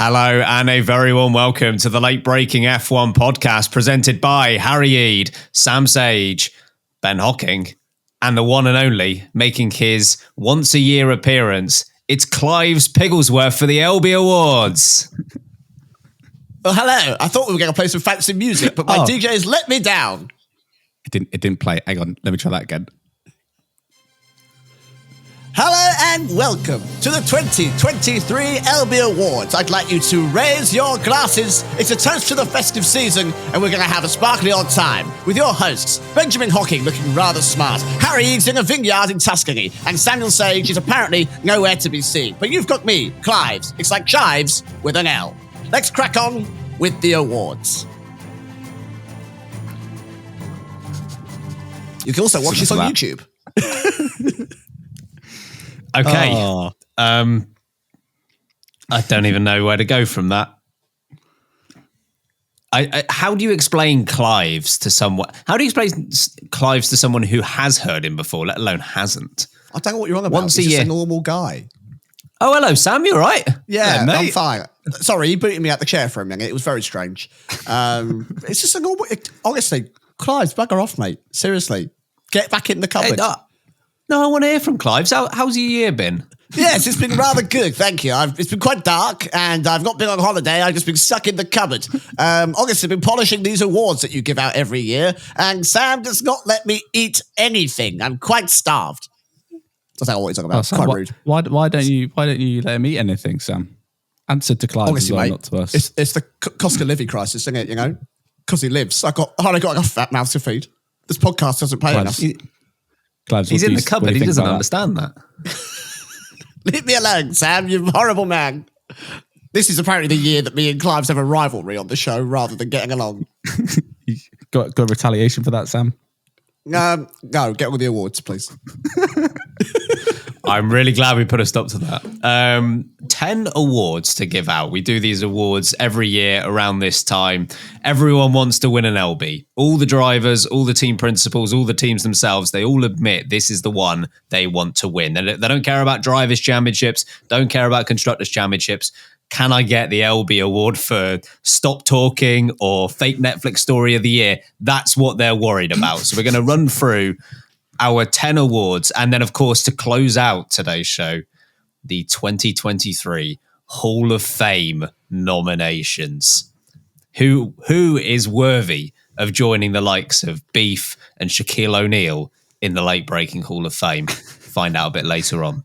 Hello and a very warm welcome to the Late Breaking F1 podcast presented by Harry Eade, Sam Sage, Ben Hocking, and the one and only making his once-a-year appearance. It's Clives Pigglesworth for the LBees Awards. Well, hello. I thought we were going to play some fancy music, but my DJ's let me down. It didn't play. Hang on, let me try that again. Hello and welcome to the 2023 LBees Awards. I'd like you to raise your glasses. It's a toast to the festive season, and we're going to have a sparkly old time with your hosts, Benjamin Hocking looking rather smart, Harry Eads in a vineyard in Tuscany, and Samuel Sage is apparently nowhere to be seen. But you've got me, Clives. It's like chives with an L. Let's crack on with the awards. You can also watch this on YouTube. Okay. I don't even know where to go from that. How do you explain Clives to someone? How do you explain Clives to someone who has heard him before, let alone hasn't? I don't know what you're on about. Once He's a just year. a normal guy. Oh, hello, Sam. You all right? Yeah, mate. I'm fine. Sorry, you booted me out the chair for a minute. It was very strange. It's just a normal... Honestly, Clive, bugger off, mate. Seriously. Get back in the cupboard. No, I want to hear from Clives. How's your year been? Yes, it's been rather good, thank you. It's been quite dark, and I've not been on holiday. I've just been stuck in the cupboard. Honestly, I've been polishing these awards that you give out every year, and Sam does not let me eat anything. I'm quite starved. That's not what he's talking about. Sam, Quite rude. Why don't you let him eat anything, Sam? Answer to Clive Honestly, as well, mate, not to us. It's the cost of living crisis, isn't it? You know, because he lives. I've only got enough fat mouths to feed. This podcast doesn't pay enough. Clives, He's in the cupboard. He doesn't understand that. Leave me alone, Sam, you horrible man. This is apparently the year that me and Clives have a rivalry on the show rather than getting along. got retaliation for that, Sam? No, get on with the awards, please. I'm really glad we put a stop to that. 10 awards to give out. We do these awards every year around this time. Everyone wants to win an LB. All the drivers, all the team principals, all the teams themselves, they all admit this is the one they want to win. They don't care about drivers' championships, don't care about constructors' championships. Can I get the LB award for Stop Talking or Fake Netflix Story of the Year? That's what they're worried about. So we're going to run through our 10 awards. And then, of course, to close out today's show, the 2023 Hall of Fame nominations. Who is worthy of joining the likes of Beef and Shaquille O'Neal in the Late Breaking Hall of Fame? Find out a bit later on.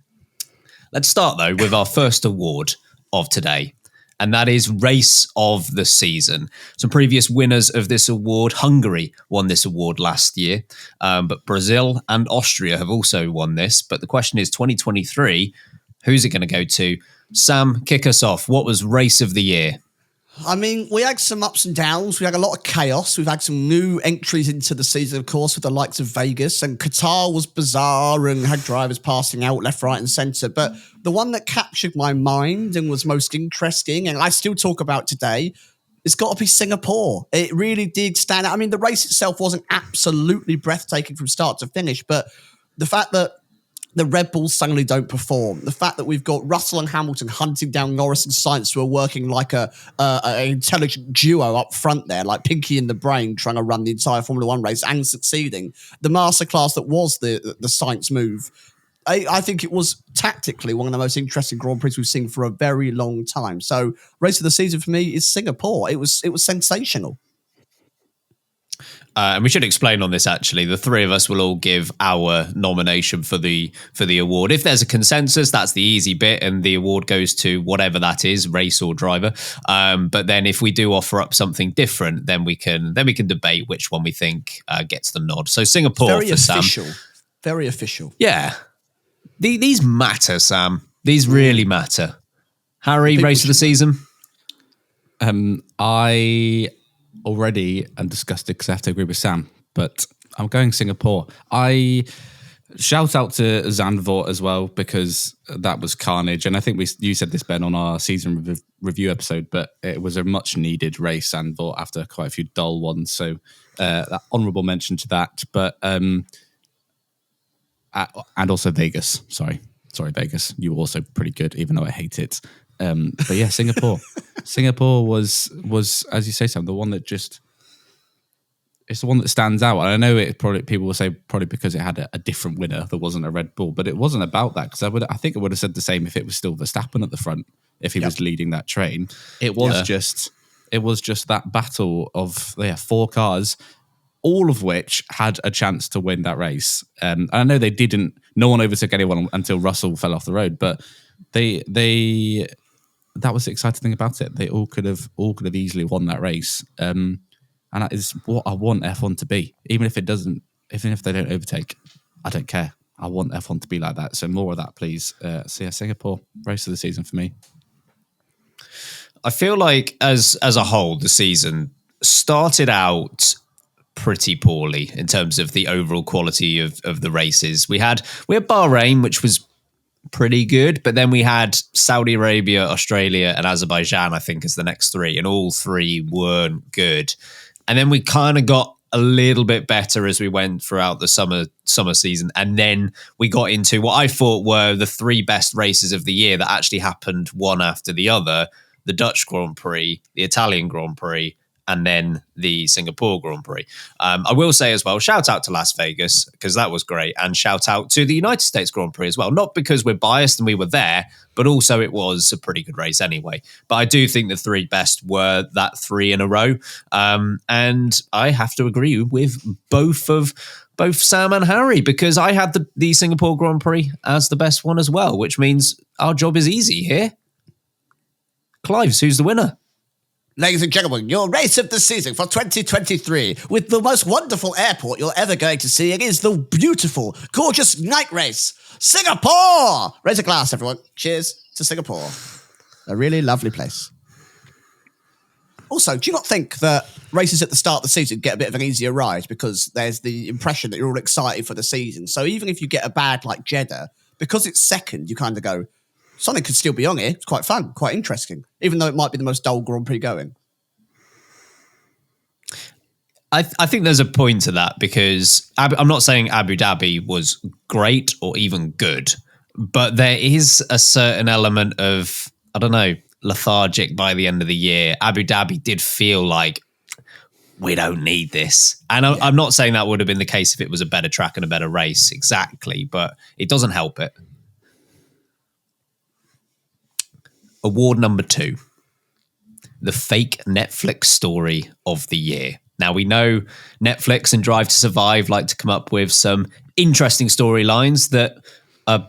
Let's start, though, with our first award of today, and that is Race of the Season. Some previous winners of this award. Hungary won this award last year, but Brazil and Austria have also won this. But the question is, 2023, who's it going to go to? Sam, kick us off. What was Race of the Year? I mean, we had some ups and downs. We had a lot of chaos. We've had some new entries into the season, of course, with the likes of Vegas. And Qatar was bizarre and had drivers passing out left, right, and centre. But the one that captured my mind and was most interesting, and I still talk about today, it's got to be Singapore. It really did stand out. I mean, the race itself wasn't absolutely breathtaking from start to finish, but the fact that the Red Bulls suddenly don't perform. The fact that we've got Russell and Hamilton hunting down Norris and Sainz, who are working like an intelligent duo up front there, like Pinky in the brain, trying to run the entire Formula One race and succeeding. The masterclass that was the Sainz move. I think it was tactically one of the most interesting Grand Prix we've seen for a very long time. So, race of the season for me is Singapore. It was sensational. And we should explain on this, actually. The three of us will all give our nomination for the award. If there's a consensus, that's the easy bit, and the award goes to whatever that is, race or driver. But then if we do offer up something different, then we can debate which one we think gets the nod. So Singapore Very for official. Sam. Very official. Yeah. These matter, Sam. These really matter. Harry, race of the season? I already am disgusted because I have to agree with Sam, but I'm going Singapore. I shout out to Zandvoort as well, because that was carnage. And I think you said this, Ben, on our season review episode, but it was a much needed race, Zandvoort, after quite a few dull ones. So that honourable mention to that. But and also Vegas. Sorry, Vegas. You were also pretty good, even though I hate it. But yeah, Singapore. Singapore was as you say, Sam, the one that just it's the one that stands out. And I know it probably people will say probably because it had a different winner that wasn't a Red Bull, but it wasn't about that because I think I would have said the same if it was still Verstappen at the front if he was leading that train. It was just that battle of 4 cars, all of which had a chance to win that race. And I know they didn't. No one overtook anyone until Russell fell off the road, but they that was the exciting thing about it. They all could have easily won that race. And that is what I want F1 to be. Even if they don't overtake, I don't care. I want F1 to be like that. So more of that, please. So yeah, Singapore, race of the season for me. I feel like as a whole, the season started out pretty poorly in terms of the overall quality of the races. We had Bahrain, which was pretty good, but then we had Saudi Arabia, Australia, and Azerbaijan, I think, as the next 3, and all 3 weren't good. And then we kind of got a little bit better as we went throughout the summer season. And then we got into what I thought were the 3 best races of the year that actually happened one after the other: the Dutch Grand Prix, the Italian Grand Prix, and then the Singapore Grand Prix. I will say as well, shout out to Las Vegas, because that was great, and shout out to the United States Grand Prix as well. Not because we're biased and we were there, but also it was a pretty good race anyway. But I do think the 3 best were that 3 in a row. And I have to agree with both Sam and Harry, because I had the Singapore Grand Prix as the best one as well, which means our job is easy here. Clives, who's the winner? Ladies and gentlemen, your race of the season for 2023 with the most wonderful airport you're ever going to see. It is the beautiful, gorgeous night race, Singapore! Raise a glass, everyone. Cheers to Singapore. A really lovely place. Also, do you not think that races at the start of the season get a bit of an easier ride because there's the impression that you're all excited for the season? So even if you get a bad like Jeddah, because it's second, you kind of go, something could still be on here. It's quite fun, quite interesting, even though it might be the most dull Grand Prix going. I think there's a point to that, because I'm not saying Abu Dhabi was great or even good, but there is a certain element of, I don't know, lethargic by the end of the year. Abu Dhabi did feel like, we don't need this. And I'm not saying that would have been the case if it was a better track and a better race, exactly, but it doesn't help it. Award number 2, the fake Netflix story of the year. Now, we know Netflix and Drive to Survive like to come up with some interesting storylines that are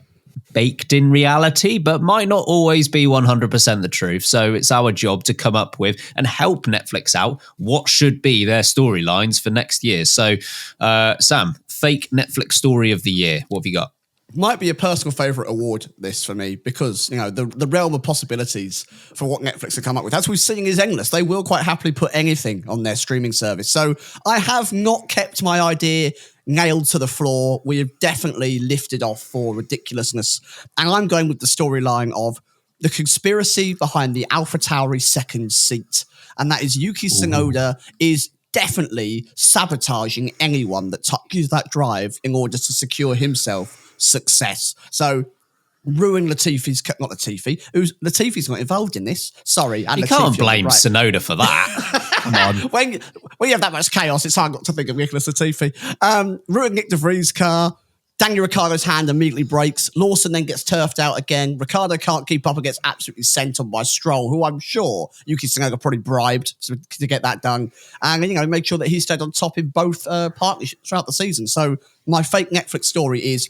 baked in reality, but might not always be 100% the truth. So it's our job to come up with and help Netflix out what should be their storylines for next year. So, Sam, fake Netflix story of the year. What have you got? Might be a personal favourite award, this, for me, because, you know, the realm of possibilities for what Netflix have come up with, as we've seen, is endless. They will quite happily put anything on their streaming service. So I have not kept my idea nailed to the floor. We have definitely lifted off for ridiculousness. And I'm going with the storyline of the conspiracy behind the AlphaTauri second seat. And that is Yuki Tsunoda is definitely sabotaging anyone that touches that drive in order to secure himself success. So ruin Latifi's, not Latifi, Latifi's not involved in this. Sorry. And you Latifi, can't blame Tsunoda for that. Come on. when you have that much chaos, it's hard not to think of Nicholas Latifi. Ruin Nick De Vries' car. Daniel Ricciardo's hand immediately breaks. Lawson then gets turfed out again. Ricciardo can't keep up and gets absolutely sent on by Stroll, who I'm sure Yuki Tsunoda probably bribed to get that done. And, you know, made sure that he stayed on top in both partnerships throughout the season. So my fake Netflix story is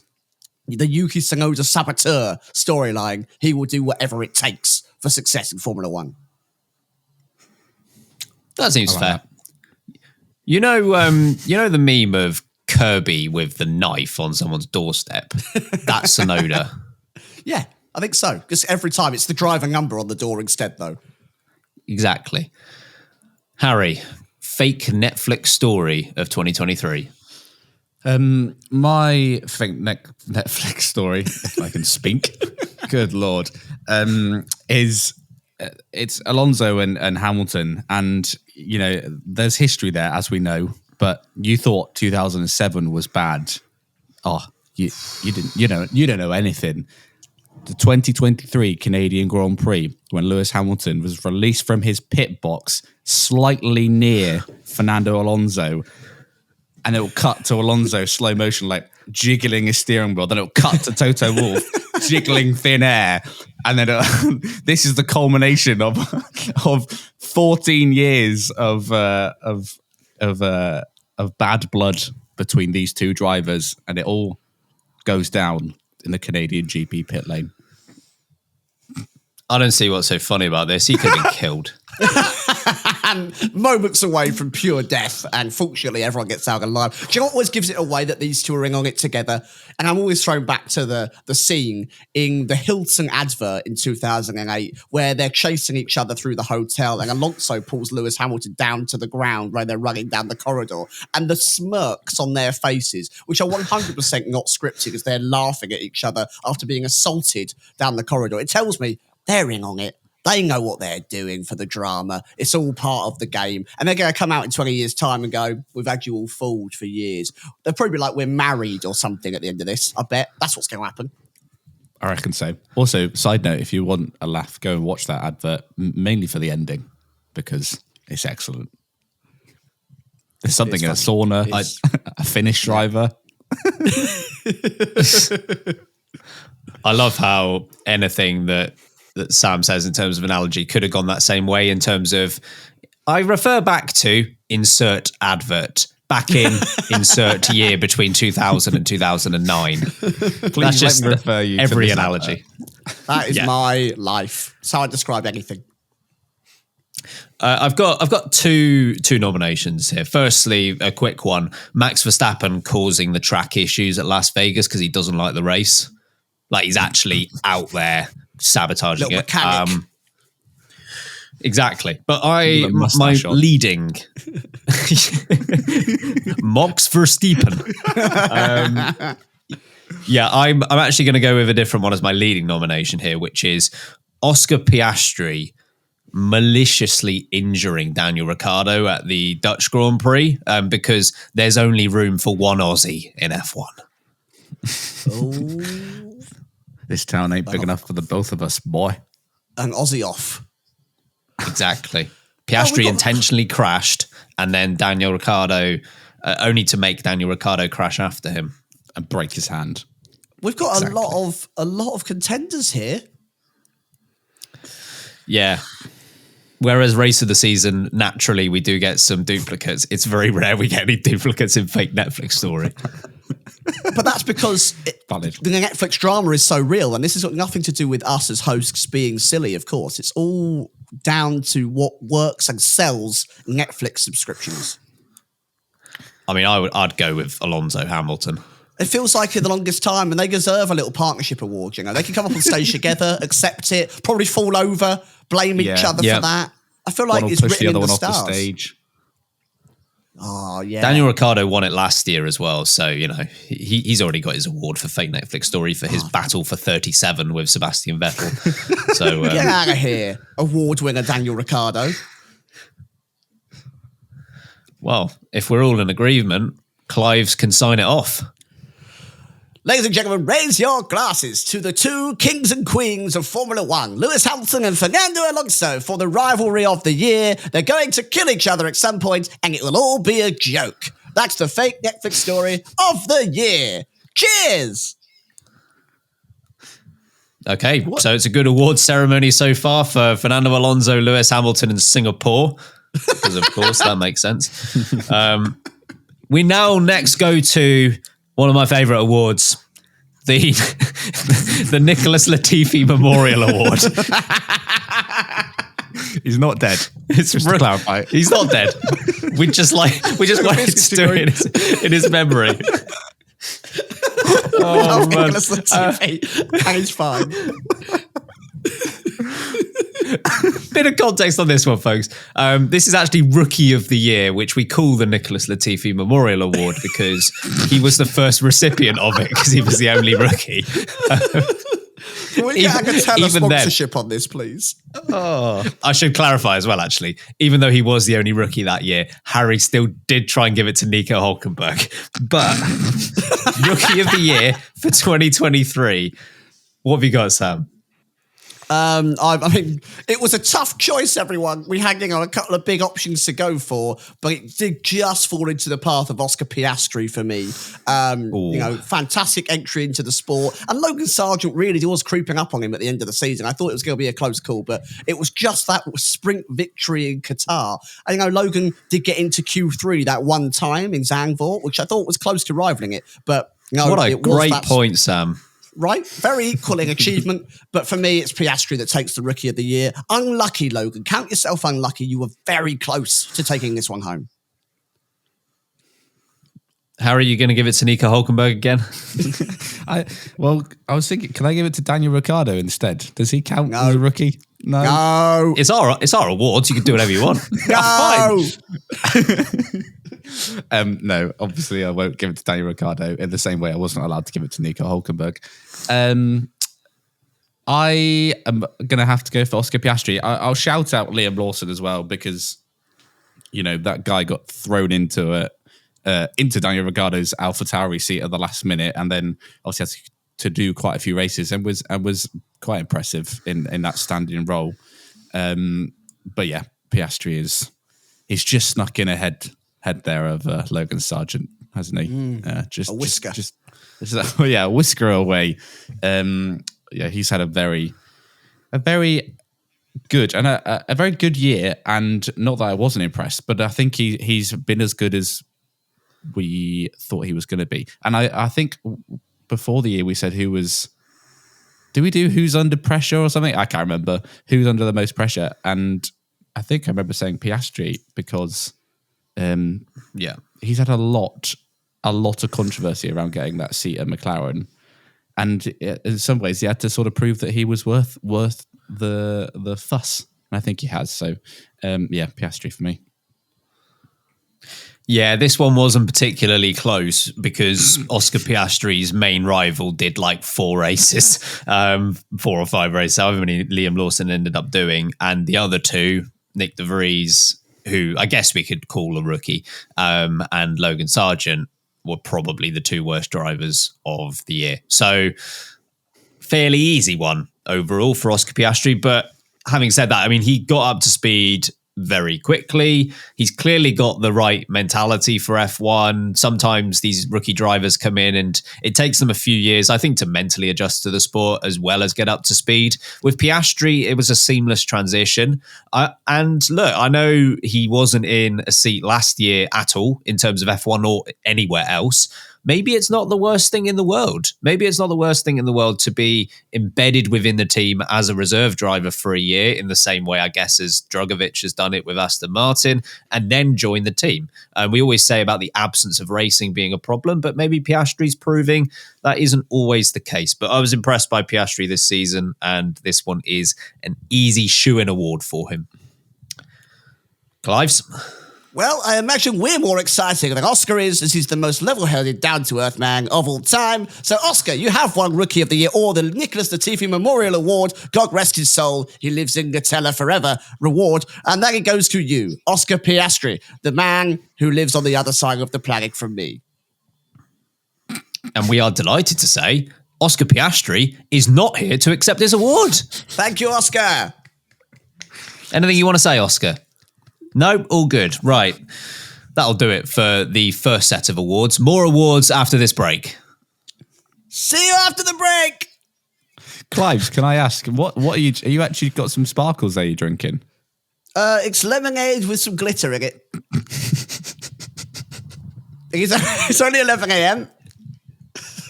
the Yuki Tsunoda saboteur storyline. He will do whatever it takes for success in Formula One. That seems fair. That. You know the meme of Kirby with the knife on someone's doorstep? That's Tsunoda. Yeah, I think so. Because every time it's the driver number on the door instead, though. Exactly. Harry, fake Netflix story of 2023. My fake Netflix story, if I can speak, good Lord, is it's Alonso and Hamilton. And, you know, there's history there, as we know. But you thought 2007 was bad. Oh, you don't know anything. the 2023 Canadian Grand Prix when Lewis Hamilton was released from his pit box slightly near Fernando Alonso, and it'll cut to Alonso slow motion, like jiggling his steering wheel. Then it'll cut to Toto Wolff jiggling thin air, and then this is the culmination of 14 years of bad blood between these two drivers, and it all goes down in the Canadian GP pit lane. I don't see what's so funny about this. He could have been killed. And moments away from pure death, and fortunately everyone gets out alive. Do you know what always gives it away that these two are in on it together? And I'm always thrown back to the scene in the Hilton advert in 2008 where they're chasing each other through the hotel, and Alonso pulls Lewis Hamilton down to the ground where they're running down the corridor, and the smirks on their faces, which are 100% not scripted, as they're laughing at each other after being assaulted down the corridor. It tells me they're in on it. They know what they're doing for the drama. It's all part of the game. And they're going to come out in 20 years' time and go, we've had you all fooled for years. They'll probably be like, we're married or something at the end of this. I bet. That's what's going to happen. I reckon so. Also, side note, if you want a laugh, go and watch that advert, mainly for the ending, because it's excellent. There's something in a sauna, a Finnish driver. I love how anything that Sam says in terms of analogy could have gone that same way in terms of, I refer back to insert advert, back in insert year between 2000 and 2009. That's just refer you every analogy. That is my life. That's how I describe anything. I've got two nominations here. Firstly, a quick one: Max Verstappen causing the track issues at Las Vegas because he doesn't like the race. Like, he's actually out there sabotaging Little it. mechanic. Exactly. But my leading Max Verstappen. I'm actually going to go with a different one as my leading nomination here, which is Oscar Piastri maliciously injuring Daniel Ricciardo at the Dutch Grand Prix because there's only room for one Aussie in F1. Oh. This town ain't big enough for the both of us, boy. An Aussie off. Exactly. Piastri intentionally crashed, and then Daniel Ricciardo, only to make Daniel Ricciardo crash after him and break his hand. We've got a lot of contenders here. Yeah. Whereas race of the season, naturally, we do get some duplicates. It's very rare we get any duplicates in fake Netflix story. But that's because the Netflix drama is so real, and this has got nothing to do with us as hosts being silly, of course. It's all down to what works and sells Netflix subscriptions. I mean, I'd go with Alonso Hamilton. It feels like in the longest time, and they deserve a little partnership award, you know. They can come up on stage together, accept it, probably fall over, blame each other for that. I feel like it's written in the stars. Off the stage. Oh, yeah. Daniel Ricciardo won it last year as well. So, you know, he's already got his award for fake Netflix story for his battle for 37 with Sebastian Vettel. So get out of here, award winner Daniel Ricciardo. Well, if we're all in agreement, Clives can sign it off. Ladies and gentlemen, raise your glasses to the two kings and queens of Formula One, Lewis Hamilton and Fernando Alonso, for the rivalry of the year. They're going to kill each other at some point, and it will all be a joke. That's the fake Netflix story of the year. Cheers! Okay, so it's a good awards ceremony so far for Fernando Alonso, Lewis Hamilton in Singapore, because of course that makes sense. We now next go to one of my favourite awards, the Nicholas Latifi Memorial Award. He's not dead. It's just to clarify. He's not dead. We just wanted to do it in his memory. Oh, man. Nicholas Latifi, and he's fine. Bit of context on this one, folks. This is actually Rookie of the Year, which we call the Nicholas Latifi Memorial Award because he was the first recipient of it because he was the only rookie. Can we get a sponsorship on this, please? I should clarify as well, actually. Even though he was the only rookie that year, Harry still did try and give it to Nico Hülkenberg. But Rookie of the Year for 2023 What have you got, Sam? I mean, it was a tough choice, everyone. We had a couple of big options to go for, but it did just fall into the path of Oscar Piastri for me. Fantastic entry into the sport. And Logan Sargent really was creeping up on him at the end of the season. I thought it was going to be a close call, but it was just that sprint victory in Qatar. And, Logan did get into Q3 that one time in Zandvoort, which I thought was close to rivaling it. But, what a great point, Sam. Right? Very equaling achievement. But for me, it's Piastri that takes the Rookie of the Year. Unlucky, Logan. Count yourself unlucky. You were very close to taking this one home. Harry, you going to give it to Nico Hülkenberg again? I was thinking, can I give it to Daniel Ricciardo instead? Does he count as a rookie? No. It's our awards. You can do whatever you want. No. No, obviously I won't give it to Daniel Ricciardo in the same way I wasn't allowed to give it to Nico Hülkenberg. I am going to have to go for Oscar Piastri. I'll shout out Liam Lawson as well because, that guy got thrown into Daniel Ricciardo's AlphaTauri seat at the last minute and then obviously had to do quite a few races and was quite impressive in that standing role. But yeah, Piastri he's just snuck in ahead there of Logan Sargent, hasn't he? A whisker. A whisker away. He's had a very good and a very good year. And not that I wasn't impressed, but I think he's been as good as we thought he was going to be. And I think before the year we said do we do who's under pressure or something? I can't remember who's under the most pressure. And I think I remember saying Piastri because he's had a lot of controversy around getting that seat at McLaren, and in some ways he had to sort of prove that he was worth the fuss. And I think he has. So Piastri for me. Yeah, this one wasn't particularly close because Oscar Piastri's main rival did like 4 races, 4 or 5 races, however many Liam Lawson ended up doing, and the other 2, Nick de Vries, who I guess we could call a rookie, and Logan Sargent were probably the 2 worst drivers of the year. So fairly easy one overall for Oscar Piastri. But having said that, I mean, he got up to speed very quickly. He's clearly got the right mentality for F1. Sometimes these rookie drivers come in and it takes them a few years, I think, to mentally adjust to the sport as well as get up to speed. With Piastri, it was a seamless transition. And look, I know he wasn't in a seat last year at all in terms of F1 or anywhere else. Maybe it's not the worst thing in the world. Maybe it's not the worst thing in the world to be embedded within the team as a reserve driver for a year in the same way, I guess, as Drugovich has done it with Aston Martin and then join the team. We always say about the absence of racing being a problem, but maybe Piastri's proving that isn't always the case. But I was impressed by Piastri this season, and this one is an easy shoe-in award for him. Clives? Well, I imagine we're more exciting than Oscar is, as he's the most level-headed, down-to-earth man of all time. So, Oscar, you have won Rookie of the Year, or the Nicholas Latifi Memorial Award. God rest his soul. He lives in Gatella forever. Reward. And then it goes to you, Oscar Piastri, the man who lives on the other side of the planet from me. And we are delighted to say Oscar Piastri is not here to accept this award. Thank you, Oscar. Anything you want to say, Oscar? No, all good. Right. That'll do it for the first set of awards. More awards after this break. See you after the break. Clives, can I ask, what are you actually got some sparkles there you're drinking? It's lemonade with some glitter in it. It's only 11 a.m.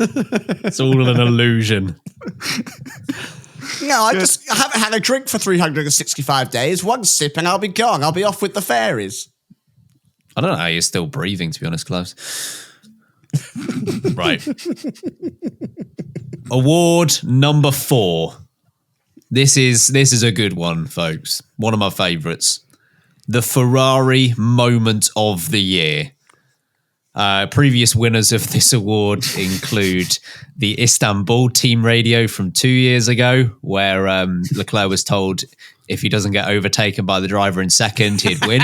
It's all an illusion. No, I haven't had a drink for 365 days. One sip and I'll be gone. I'll be off with the fairies. I don't know how you're still breathing, to be honest, Clives. Right. Award number 4. This is a good one, folks. One of my favourites. The Ferrari Moment of the Year. Previous winners of this award include the Istanbul team radio from 2 years ago, where Leclerc was told if he doesn't get overtaken by the driver in second, he'd win.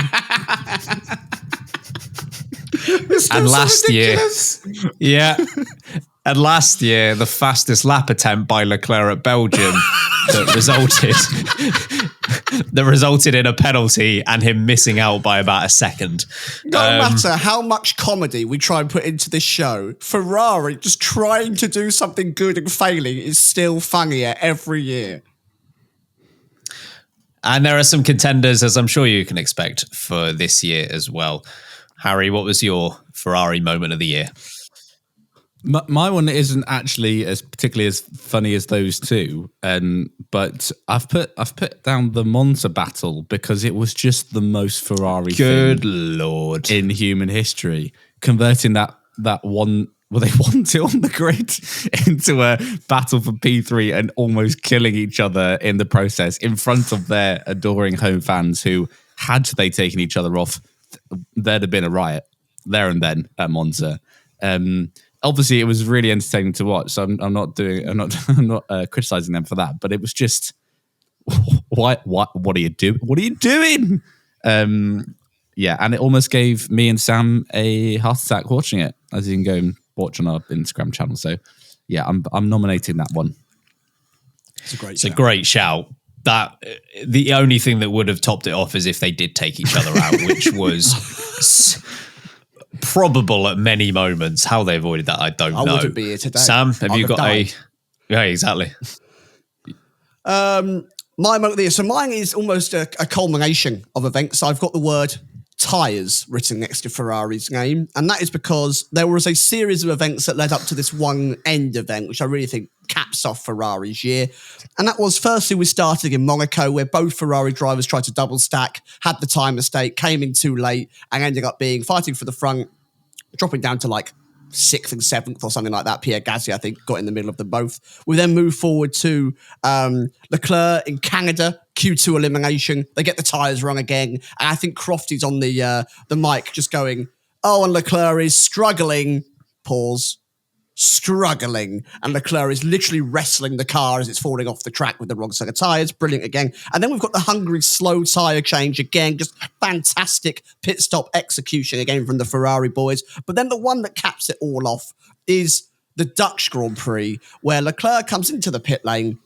And last year, And last year, the fastest lap attempt by Leclerc at Belgium that resulted in a penalty and him missing out by about a second. No matter how much comedy we try and put into this show, Ferrari just trying to do something good and failing is still funnier every year. And there are some contenders, as I'm sure you can expect, for this year as well. Harry, what was your Ferrari moment of the year? My one isn't actually as particularly as funny as those two, but I've put down the Monza battle because it was just the most Ferrari Good thing Lord. in human history, converting that one. Well, they won two on the grid into a battle for P3 and almost killing each other in the process in front of their adoring home fans who, had they taken each other off, there'd have been a riot there and then at Monza. Obviously, it was really entertaining to watch. So I'm not criticizing them for that, but it was just, what are you doing? What are you doing? Yeah, and it almost gave me and Sam a heart attack watching it, as you can go and watch on our Instagram channel. So, yeah, I'm nominating that one. It's a great shout. That the only thing that would have topped it off is if they did take each other out, which was probable at many moments. How they avoided that, I don't know. I wouldn't be here today. Sam, have you got died. Yeah, exactly. My moment of the year. So mine is almost a culmination of events. I've got the word tyres written next to Ferrari's name. And that is because there was a series of events that led up to this one end event, which I really think caps off Ferrari's year. And that was, firstly, we started in Monaco, where both Ferrari drivers tried to double stack, had the time mistake, came in too late, and ended up fighting for the front, dropping down to like 6th and 7th or something like that. Pierre Gasly, I think, got in the middle of them both. We then move forward to Leclerc in Canada, Q2 elimination. They get the tyres wrong again. And I think Crofty's on the mic just going, oh, and Leclerc is struggling. Pause. Struggling. And Leclerc is literally wrestling the car as it's falling off the track with the wrong set of tyres. Brilliant again. And then we've got the Hungary slow tyre change again. Just fantastic pit stop execution again from the Ferrari boys. But then the one that caps it all off is the Dutch Grand Prix, where Leclerc comes into the pit lane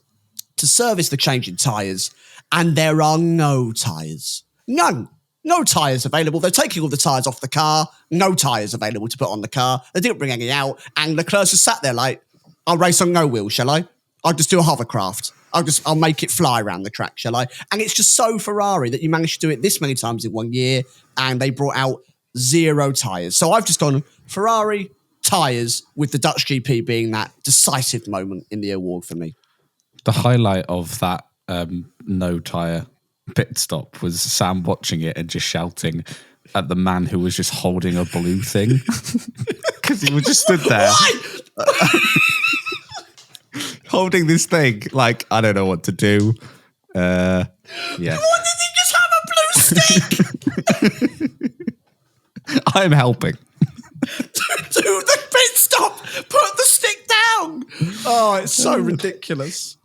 to service the change in tyres, and there are no tyres. None. No tyres available. They're taking all the tyres off the car. No tyres available to put on the car. They didn't bring any out. And Leclerc just sat there like, I'll race on no wheels, shall I? I'll just do a hovercraft. I'll make it fly around the track, shall I? And it's just so Ferrari that you managed to do it this many times in 1 year, and they brought out 0 tyres. So I've just gone Ferrari tyres, with the Dutch GP being that decisive moment in the award for me. The highlight of that no tyre pit stop was Sam watching it and just shouting at the man who was just holding a blue thing, because he was just stood there holding this thing like, I don't know what to do. Yeah. What, did he just have a blue stick? I'm helping. Do the pit stop. Put the stick down. Oh, it's so ridiculous.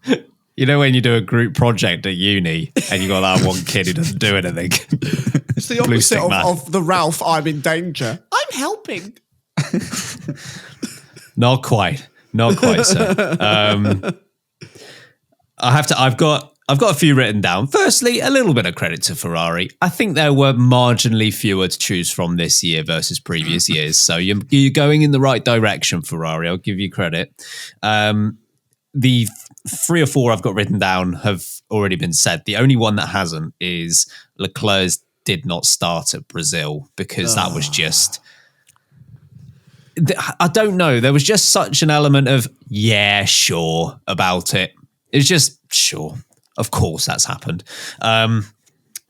You know when you do a group project at uni and you got that one kid who doesn't do anything? It's the opposite of the Ralph, I'm in danger. I'm helping. Not quite, sir. I've got a few written down. Firstly, a little bit of credit to Ferrari. I think there were marginally fewer to choose from this year versus previous years. So you're going in the right direction, Ferrari. I'll give you credit. The 3 or 4 I've got written down have already been said. The only one that hasn't is Leclerc's did not start at Brazil, because that was just... I don't know. There was just such an element of, yeah, sure, about it. It's just, sure, of course that's happened.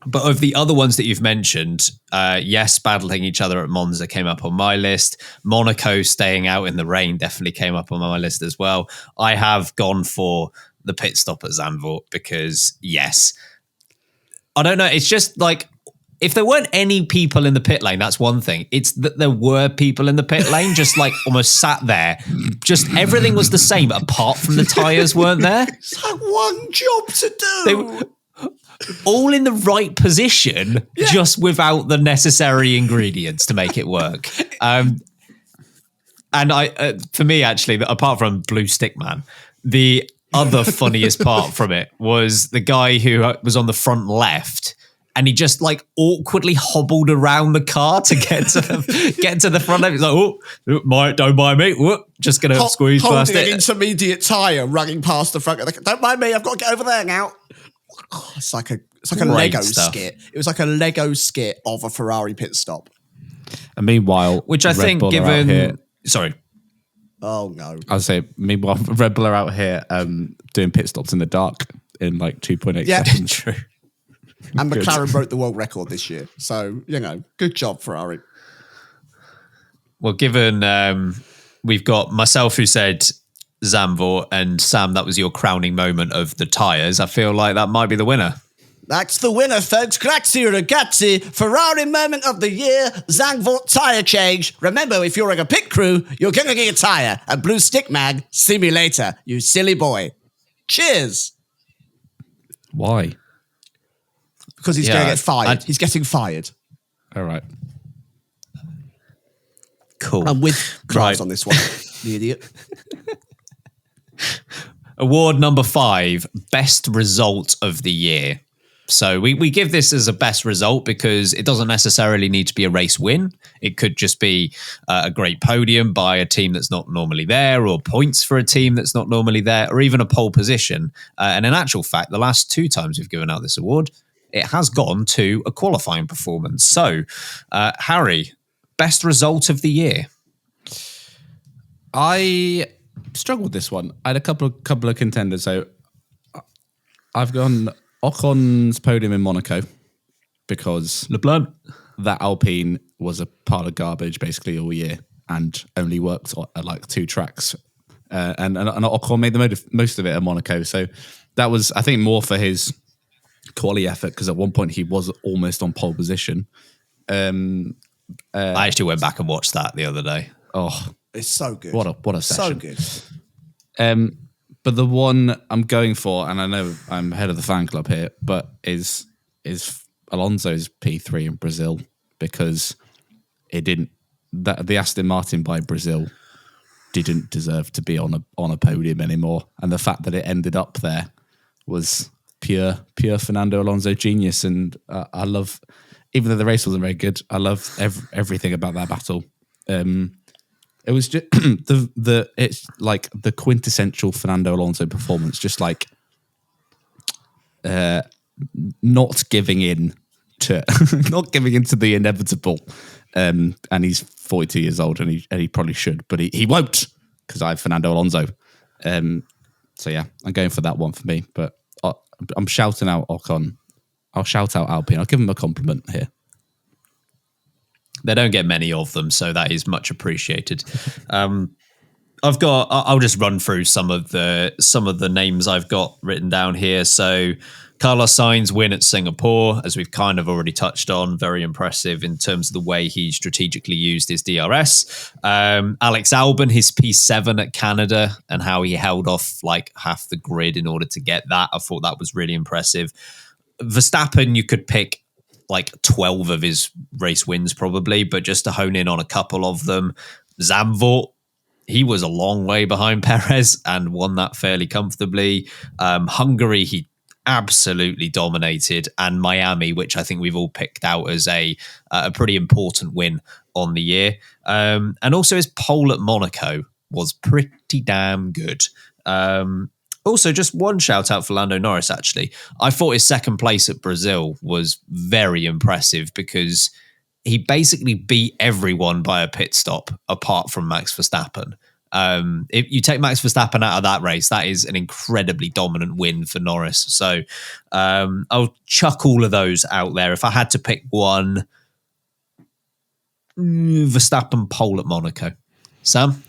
But of the other ones that you've mentioned, yes, battling each other at Monza came up on my list. Monaco staying out in the rain definitely came up on my list as well. I have gone for the pit stop at Zandvoort because, yes, I don't know. It's just like, if there weren't any people in the pit lane, that's one thing. It's that there were people in the pit lane, just like almost sat there. Just everything was the same, apart from the tyres weren't there. It's like one job to do. They were all in the right position, just without the necessary ingredients to make it work. And for me, actually, apart from Blue Stick Man, the other funniest part from it was the guy who was on the front left, and he just like awkwardly hobbled around the car to get to the front left. He's like, "Oh, don't mind me. Whoop, just gonna squeeze past holding it." an intermediate tyre, running past the front of the car. Don't mind me, I've got to get over there now. Oh, it's like a Lego skit. It was like a Lego skit of a Ferrari pit stop. And meanwhile, which I Red think, Bull given sorry. Oh no! I'd say meanwhile, Red Bull are out here doing pit stops in the dark in like 2.8 seconds. True. And McLaren broke the world record this year, so good job, Ferrari. Well, given we've got myself who said Zandvoort, and Sam, that was your crowning moment of the tyres. I feel like that might be the winner. That's the winner, folks. Grazie ragazzi. Ferrari moment of the year, Zandvoort tyre change. Remember, if you're in a pit crew, you're going to get a tyre. And Blue Stick Mag, see me later, you silly boy. Cheers. Why? Because he's going to get fired. He's getting fired. All right. Cool. I'm with Clives on this one, the idiot. Award number 5, best result of the year. So we give this as a best result because it doesn't necessarily need to be a race win. It could just be a great podium by a team that's not normally there, or points for a team that's not normally there, or even a pole position. And in actual fact, the last 2 times we've given out this award, it has gone to a qualifying performance. So, Harry, best result of the year. I struggled with this one. I had a couple of contenders. So I've gone Ocon's podium in Monaco because LeBlanc, that Alpine was a pile of garbage basically all year and only worked at like 2 tracks. And Ocon made the most of it at Monaco. So that was, I think, more for his quality effort because at one point he was almost on pole position. I actually went back and watched that the other day. Oh, it's so good. What a session. So good. But the one I'm going for, and I know I'm head of the fan club here, but is Alonso's P3 in Brazil because the Aston Martin by Brazil didn't deserve to be on a podium anymore, and the fact that it ended up there was pure Fernando Alonso genius. And I love, even though the race wasn't very good, I love everything about that battle. It was just it's like the quintessential Fernando Alonso performance, just like not giving in to the inevitable. And he's 42 years old, and he probably should, but he won't because I have Fernando Alonso. So yeah, I'm going for that one for me. But I'm shouting out Ocon. I'll shout out Alpine. I'll give him a compliment here. They don't get many of them, so that is much appreciated. I'll just run through some of the names I've got written down here. So Carlos Sainz win at Singapore, as we've kind of already touched on, very impressive in terms of the way he strategically used his DRS. Alex Albon, his P7 at Canada, and how he held off like half the grid in order to get that. I thought that was really impressive. Verstappen, you could pick like 12 of his race wins probably, but just to hone in on a couple of them. Zandvoort, he was a long way behind Perez and won that fairly comfortably. Hungary, he absolutely dominated, and Miami, which I think we've all picked out as a pretty important win on the year. And also his pole at Monaco was pretty damn good. Also, just one shout out for Lando Norris, actually. I thought his second place at Brazil was very impressive because he basically beat everyone by a pit stop apart from Max Verstappen. If you take Max Verstappen out of that race, that is an incredibly dominant win for Norris. So I'll chuck all of those out there. If I had to pick one, Verstappen pole at Monaco. Sam?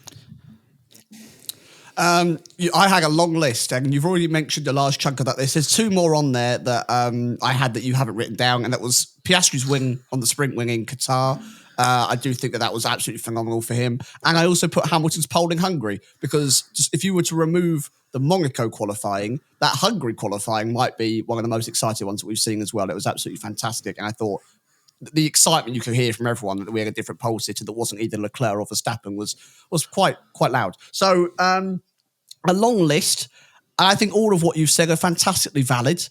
I had a long list, and you've already mentioned a large chunk of that list. There's 2 more on there that I had that you haven't written down, and that was Piastri's win on the sprint wing in Qatar. I do think that was absolutely phenomenal for him. And I also put Hamilton's pole in Hungary, because just if you were to remove the Monaco qualifying, that Hungary qualifying might be one of the most exciting ones that we've seen as well. It was absolutely fantastic. And I thought the excitement you could hear from everyone that we had a different pole sitter that wasn't either Leclerc or Verstappen was quite loud. So a long list. I think all of what you've said are fantastically valid.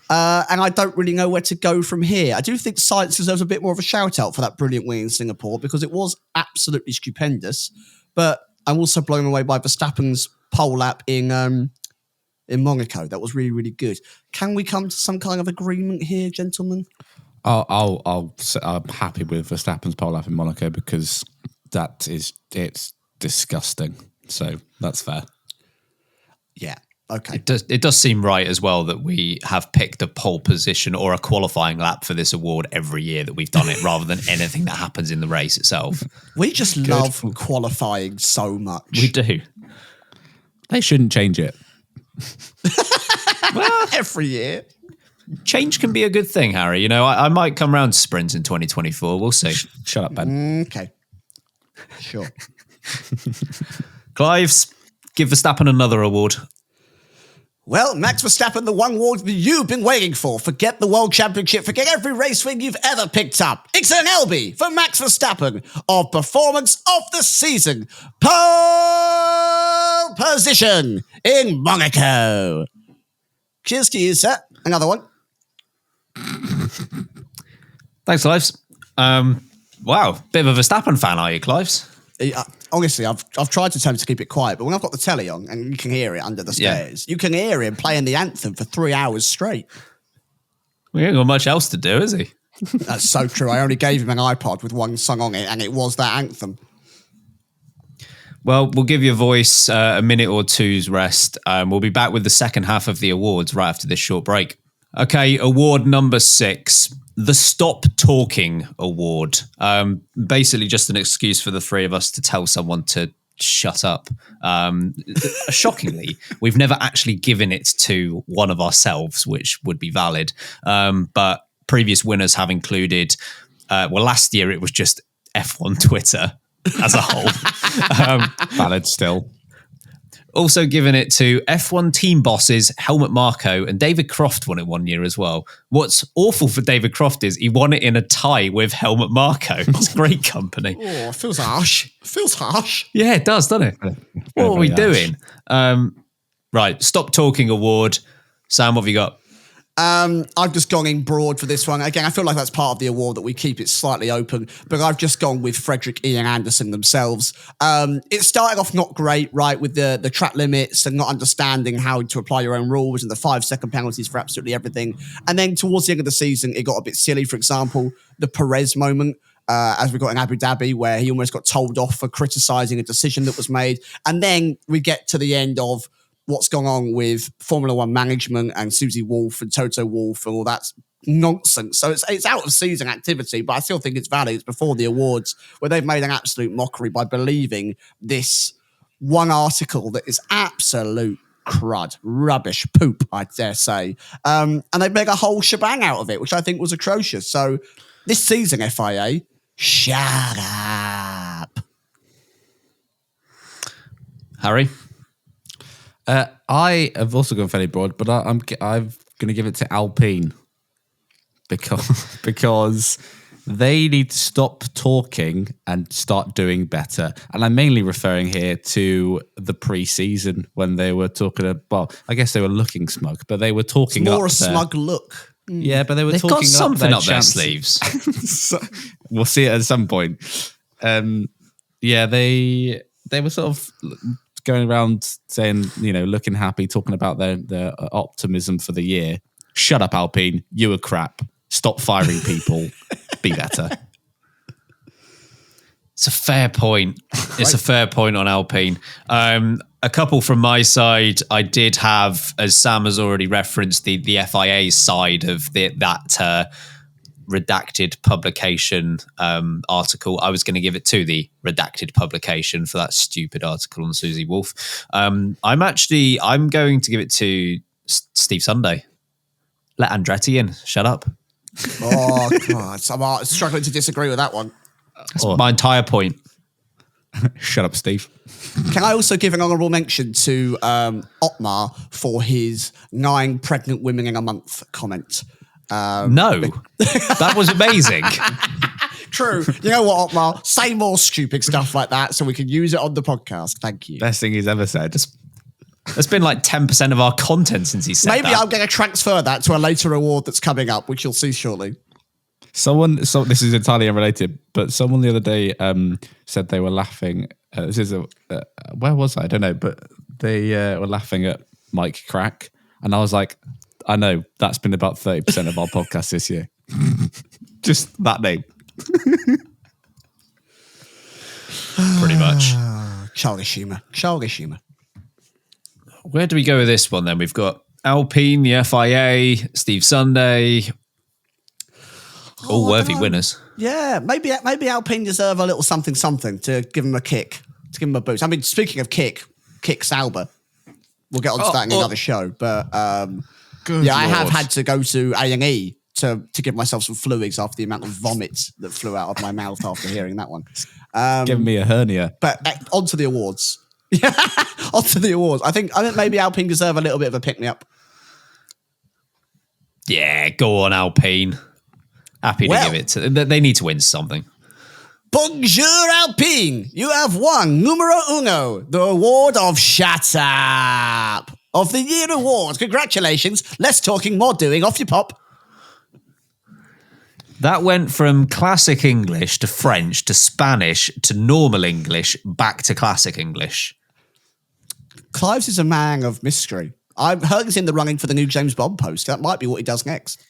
And I don't really know where to go from here. I do think science deserves a bit more of a shout out for that brilliant win in Singapore because it was absolutely stupendous. But I'm also blown away by Verstappen's pole lap in Monaco. That was really, really good. Can we come to some kind of agreement here, gentlemen? I'm happy with Verstappen's pole lap in Monaco because it's disgusting. So that's fair. Yeah. Okay. It does seem right as well that we have picked a pole position or a qualifying lap for this award every year that we've done it rather than anything that happens in the race itself. We just love qualifying so much. We do. They shouldn't change it. Well, every year. Change can be a good thing, Harry. You know, I might come round to sprints in 2024. We'll see. Shut up, Ben. Okay. Sure. Clives, give Verstappen another award. Well, Max Verstappen, the one award that you've been waiting for. Forget the World Championship. Forget every race win you've ever picked up. It's an LB for Max Verstappen of Performance of the Season. Pole position in Monaco. Cheers to you, sir. Another one. Thanks, Clives. Wow, bit of a Verstappen fan, are you, Clives? Honestly, I've tried to tell him to keep it quiet, but when I've got the telly on and you can hear it under the stairs, you can hear him playing the anthem for 3 hours straight. We ain't got much else to do, is he? That's so true. I only gave him an iPod with one song on it, and it was that anthem. Well, we'll give your voice a minute or two's rest. We'll be back with the second half of the awards right after this short break. Okay, award number 6. The Stop Talking Award. Basically just an excuse for the three of us to tell someone to shut up. Shockingly, we've never actually given it to one of ourselves, which would be valid. But previous winners have included, last year it was just F1 Twitter as a whole. Valid still. Also given it to F1 team bosses Helmut Marko, and David Croft won it one year as well. What's awful for David Croft is he won it in a tie with Helmut Marko. It's great company. Oh, it feels harsh. Feels harsh. Yeah, it does, doesn't it? What are we doing? Right, Stop Talking Award. Sam, what have you got? I've just gone in broad for this one. Again, I feel like that's part of the award that we keep it slightly open, but I've just gone with Frederick, Ian Anderson themselves. It started off not great, right, with the track limits and not understanding how to apply your own rules and the 5-second penalties for absolutely everything. And then towards the end of the season, it got a bit silly. For example, the Perez moment, as we got in Abu Dhabi, where he almost got told off for criticising a decision that was made. And then we get to the end of what's gone on with Formula One management and Susie Wolff and Toto Wolff and all that nonsense. So it's out of season activity, but I still think it's valid. It's before the awards where they've made an absolute mockery by believing this one article that is absolute crud, rubbish, poop, I dare say. And they make a whole shebang out of it, which I think was atrocious. So this season, FIA, shut up. Harry? I have also gone fairly broad, but I'm going to give it to Alpine because they need to stop talking and start doing better. And I'm mainly referring here to the pre-season when they were talking about, I guess they were looking smug, but they were talking it's more up a smug look. Yeah, but they were They've talking got something up their chances. sleeves. We'll see it at some point. They were sort of going around saying, looking happy, talking about their optimism for the year. Shut up, Alpine. You were crap. Stop firing people. Be better. It's a fair point. It's a fair point on Alpine. A couple from my side, I did have, as Sam has already referenced, the FIA side of that redacted publication article. I was going to give it to the redacted publication for that stupid article on Susie Wolff. I'm going to give it to Steve Sunday. Let Andretti in. Shut up. Oh, God. I'm struggling to disagree with that one. That's my entire point. Shut up, Steve. Can I also give an honourable mention to Otmar for his 9 pregnant women in a month comment? No, that was amazing. True. You know what, Otmar? Say more stupid stuff like that so we can use it on the podcast. Thank you. Best thing he's ever said. That's been like 10% of our content since he said Maybe that. I'm going to transfer that to a later award that's coming up, which you'll see shortly. This is entirely unrelated, but someone the other day said they were laughing. Where was I? I don't know, but they were laughing at Mike Crack, and I was like, I know that's been about 30% of our podcast this year. Just that name. Pretty much. Childish humour. Where do we go with this one then? We've got Alpine, the FIA, Steve Sunday. All worthy winners. Yeah, maybe Alpine deserve a little something to give them a kick, to give them a boost. I mean, speaking of kick Sauber. We'll get on to that in another show, but I have had to go to A&E to give myself some fluids after the amount of vomit that flew out of my mouth after hearing that one. Giving me a hernia. But on to the awards. Yeah, on to the awards. I think maybe Alpine deserve a little bit of a pick-me-up. Yeah, go on, Alpine. Happy to give it to them. They need to win something. Bonjour, Alpine. You have won numero uno, the award of Shut Up of the Year award. Congratulations. Less talking, more doing. Off you pop. That went from classic English to French to Spanish to normal English back to classic English. Clives is a man of mystery. I've heard he's in the running for the new James Bond post. That might be what he does next.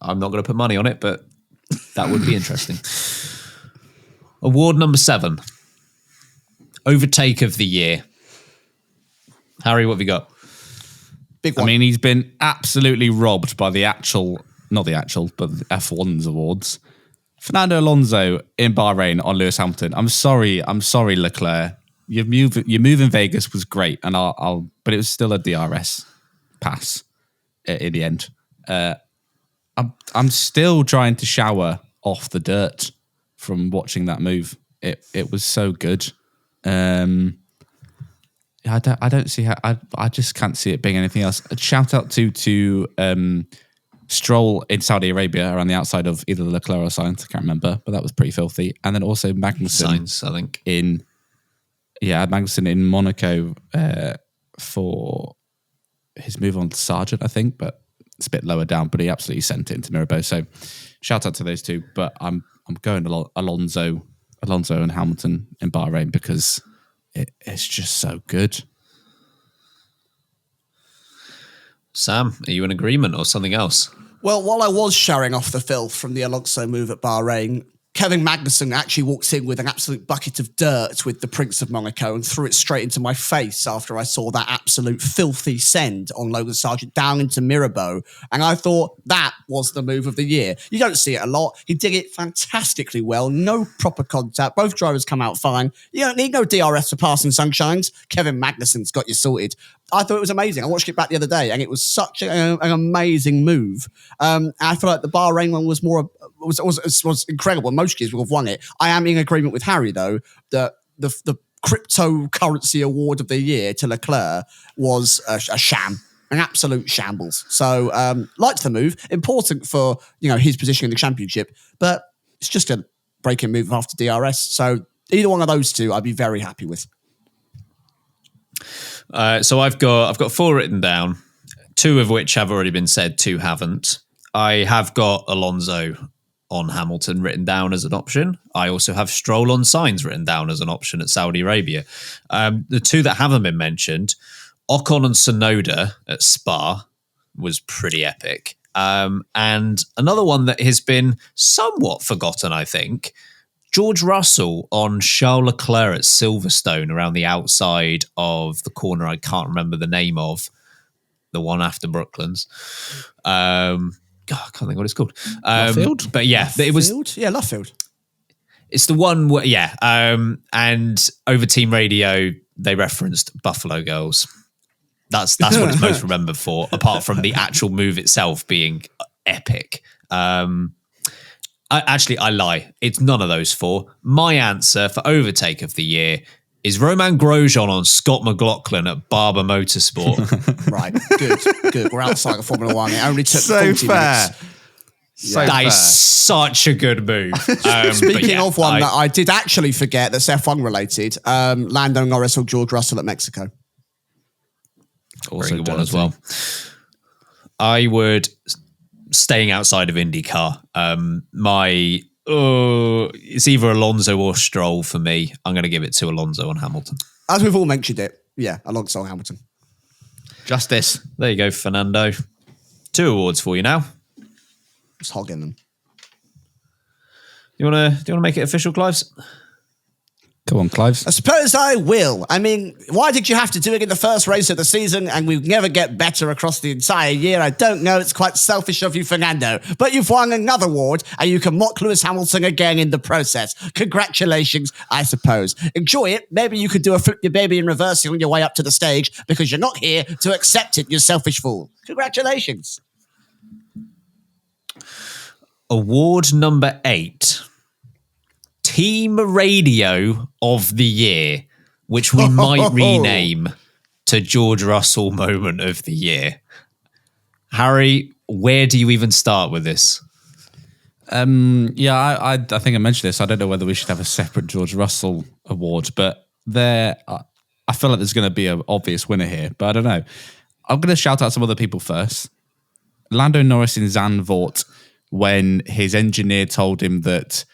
I'm not going to put money on it, but that would be interesting. Award number 7. Overtake of the year. Harry, what have you got? Big one. I mean, he's been absolutely robbed by the F1's awards. Fernando Alonso in Bahrain on Lewis Hamilton. I'm sorry, Leclerc. Your move in Vegas was great, and but it was still a DRS pass in the end. I'm still trying to shower off the dirt from watching that move. It was so good. I don't see how I just can't see it being anything else. A shout out to Stroll in Saudi Arabia around the outside of either Leclerc or Sainz, I can't remember, but that was pretty filthy. And then also Magnussen, Sainz, I think. Magnussen in Monaco for his move on to Sargent, I think, but it's a bit lower down, but he absolutely sent it into Mirabeau. So shout out to those two. But I'm going Alonso and Hamilton in Bahrain because it's just so good. Sam, are you in agreement or something else? Well, while I was showering off the filth from the Alonso move at Bahrain, Kevin Magnussen actually walked in with an absolute bucket of dirt with the Prince of Monaco and threw it straight into my face after I saw that absolute filthy send on Logan Sargent down into Mirabeau. And I thought that was the move of the year. You don't see it a lot. He did it fantastically well. No proper contact. Both drivers come out fine. You don't need no DRS for passing sunshines. Kevin Magnussen's got you sorted. I thought it was amazing. I watched it back the other day, and it was such an amazing move. I feel like the Bahrain one was was incredible. Most kids would have won it. I am in agreement with Harry though that the cryptocurrency award of the year to Leclerc was a sham, an absolute shambles. So liked the move, important for his position in the championship, but it's just a breaking move after DRS. So either one of those two, I'd be very happy with. So I've got 4 written down, 2 of which have already been said, 2 haven't. I have got Alonso on Hamilton written down as an option. I also have Stroll on Sainz written down as an option at Saudi Arabia. The 2 that haven't been mentioned, Ocon and Tsunoda at Spa was pretty epic. And another one that has been somewhat forgotten, I think, George Russell on Charles Leclerc at Silverstone around the outside of the corner I can't remember the name of, the one after Brooklands. I can't think what it's called. Luffield? But yeah, it was... Yeah, Luffield. It's the one where, and over team radio, they referenced Buffalo Girls. That's what it's most remembered for, apart from the actual move itself being epic. I lie. It's none of those 4. My answer for overtake of the year is Romain Grosjean on Scott McLaughlin at Barber Motorsport. Right, good. We're outside of Formula One. It only took So 40 fair. minutes. So That is fair. such a good move. Speaking of one that I did actually forget that's F1 related, Lando Norris or George Russell at Mexico. Also very good one as dirty. well. I would, staying outside of IndyCar, it's either Alonso or Stroll for me. I'm going to give it to Alonso and Hamilton. As we've all mentioned it, yeah, Alonso Hamilton. Justice. There you go, Fernando. 2 awards for you now. Just hogging them. Do you want to make it official, Clives? Come on, Clives. I suppose I will. I mean, why did you have to do it in the first race of the season and we never get better across the entire year? I don't know. It's quite selfish of you, Fernando. But you've won another award and you can mock Lewis Hamilton again in the process. Congratulations, I suppose. Enjoy it. Maybe you could do a flip your baby in reverse on your way up to the stage because you're not here to accept it, you selfish fool. Congratulations. Award number 8. Team Radio of the Year, which we might rename to George Russell Moment of the Year. Harry, where do you even start with this? I think I mentioned this. I don't know whether we should have a separate George Russell award, but I feel like there's going to be an obvious winner here, but I don't know. I'm going to shout out some other people first. Lando Norris in Zandvoort, when his engineer told him that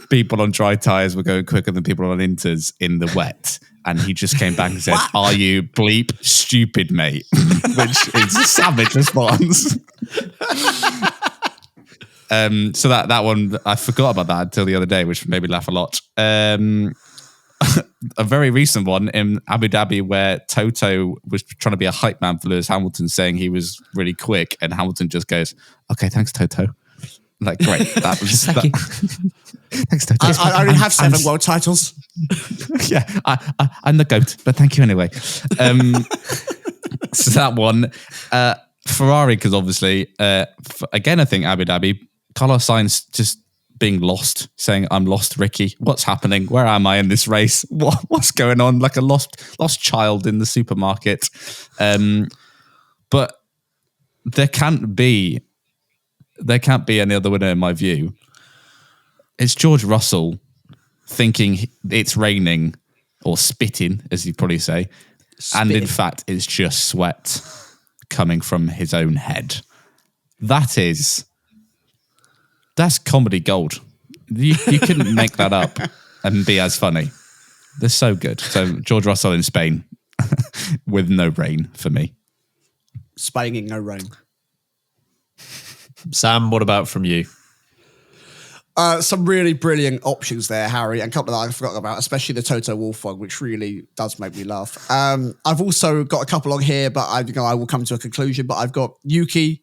people on dry tyres were going quicker than people on inters in the wet. And he just came back and said, "Are you bleep stupid, mate?" Which is a savage response. So that one, I forgot about that until the other day, which made me laugh a lot. A very recent one in Abu Dhabi where Toto was trying to be a hype man for Lewis Hamilton, saying he was really quick, and Hamilton just goes, "Okay, thanks, Toto." Like, great. That was thanks, Toto. I already have 7 world titles. Yeah, I'm the GOAT, but thank you anyway. So that one, Ferrari, because obviously, again, I think Abu Dhabi, Carlos Sainz just being lost, saying, "I'm lost, Ricky. What's happening? Where am I in this race? What's going on?" Like a lost child in the supermarket. But there can't be any other winner in my view. It's George Russell thinking it's raining, or spitting, as you'd probably say. And in fact, it's just sweat coming from his own head. That's comedy gold. You couldn't make that up and be as funny. They're so good. So George Russell in Spain with no rain for me. Spain in no rain. Sam, what about from you? Some really brilliant options there, Harry, and a couple that I forgot about, especially the Toto Wolff one, which really does make me laugh. I've also got a couple on here, but I will come to a conclusion. But I've got Yuki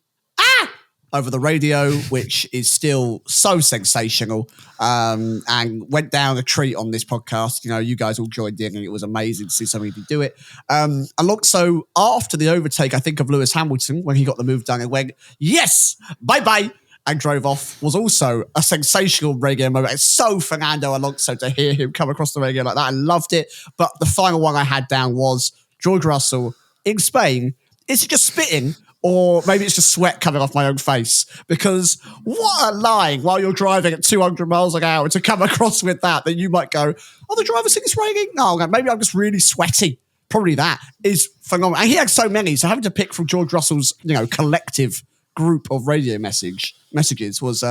over the radio, which is still so sensational, and went down a treat on this podcast. You guys all joined in, and it was amazing to see somebody do it. And also, after the overtake, I think of Lewis Hamilton, when he got the move done and went, "Yes, bye-bye," and drove off, was also a sensational radio moment. It's so Fernando Alonso to hear him come across the radio like that. I loved it. But the final one I had down was George Russell in Spain. Is it just spitting? Or maybe it's just sweat coming off my own face, because what a line while you're driving at 200 miles an hour to come across with that you might go, "Oh, the driver think it's raining? No, maybe I'm just really sweaty." Probably that is phenomenal. And he had so many, so having to pick from George Russell's collective group of radio messages was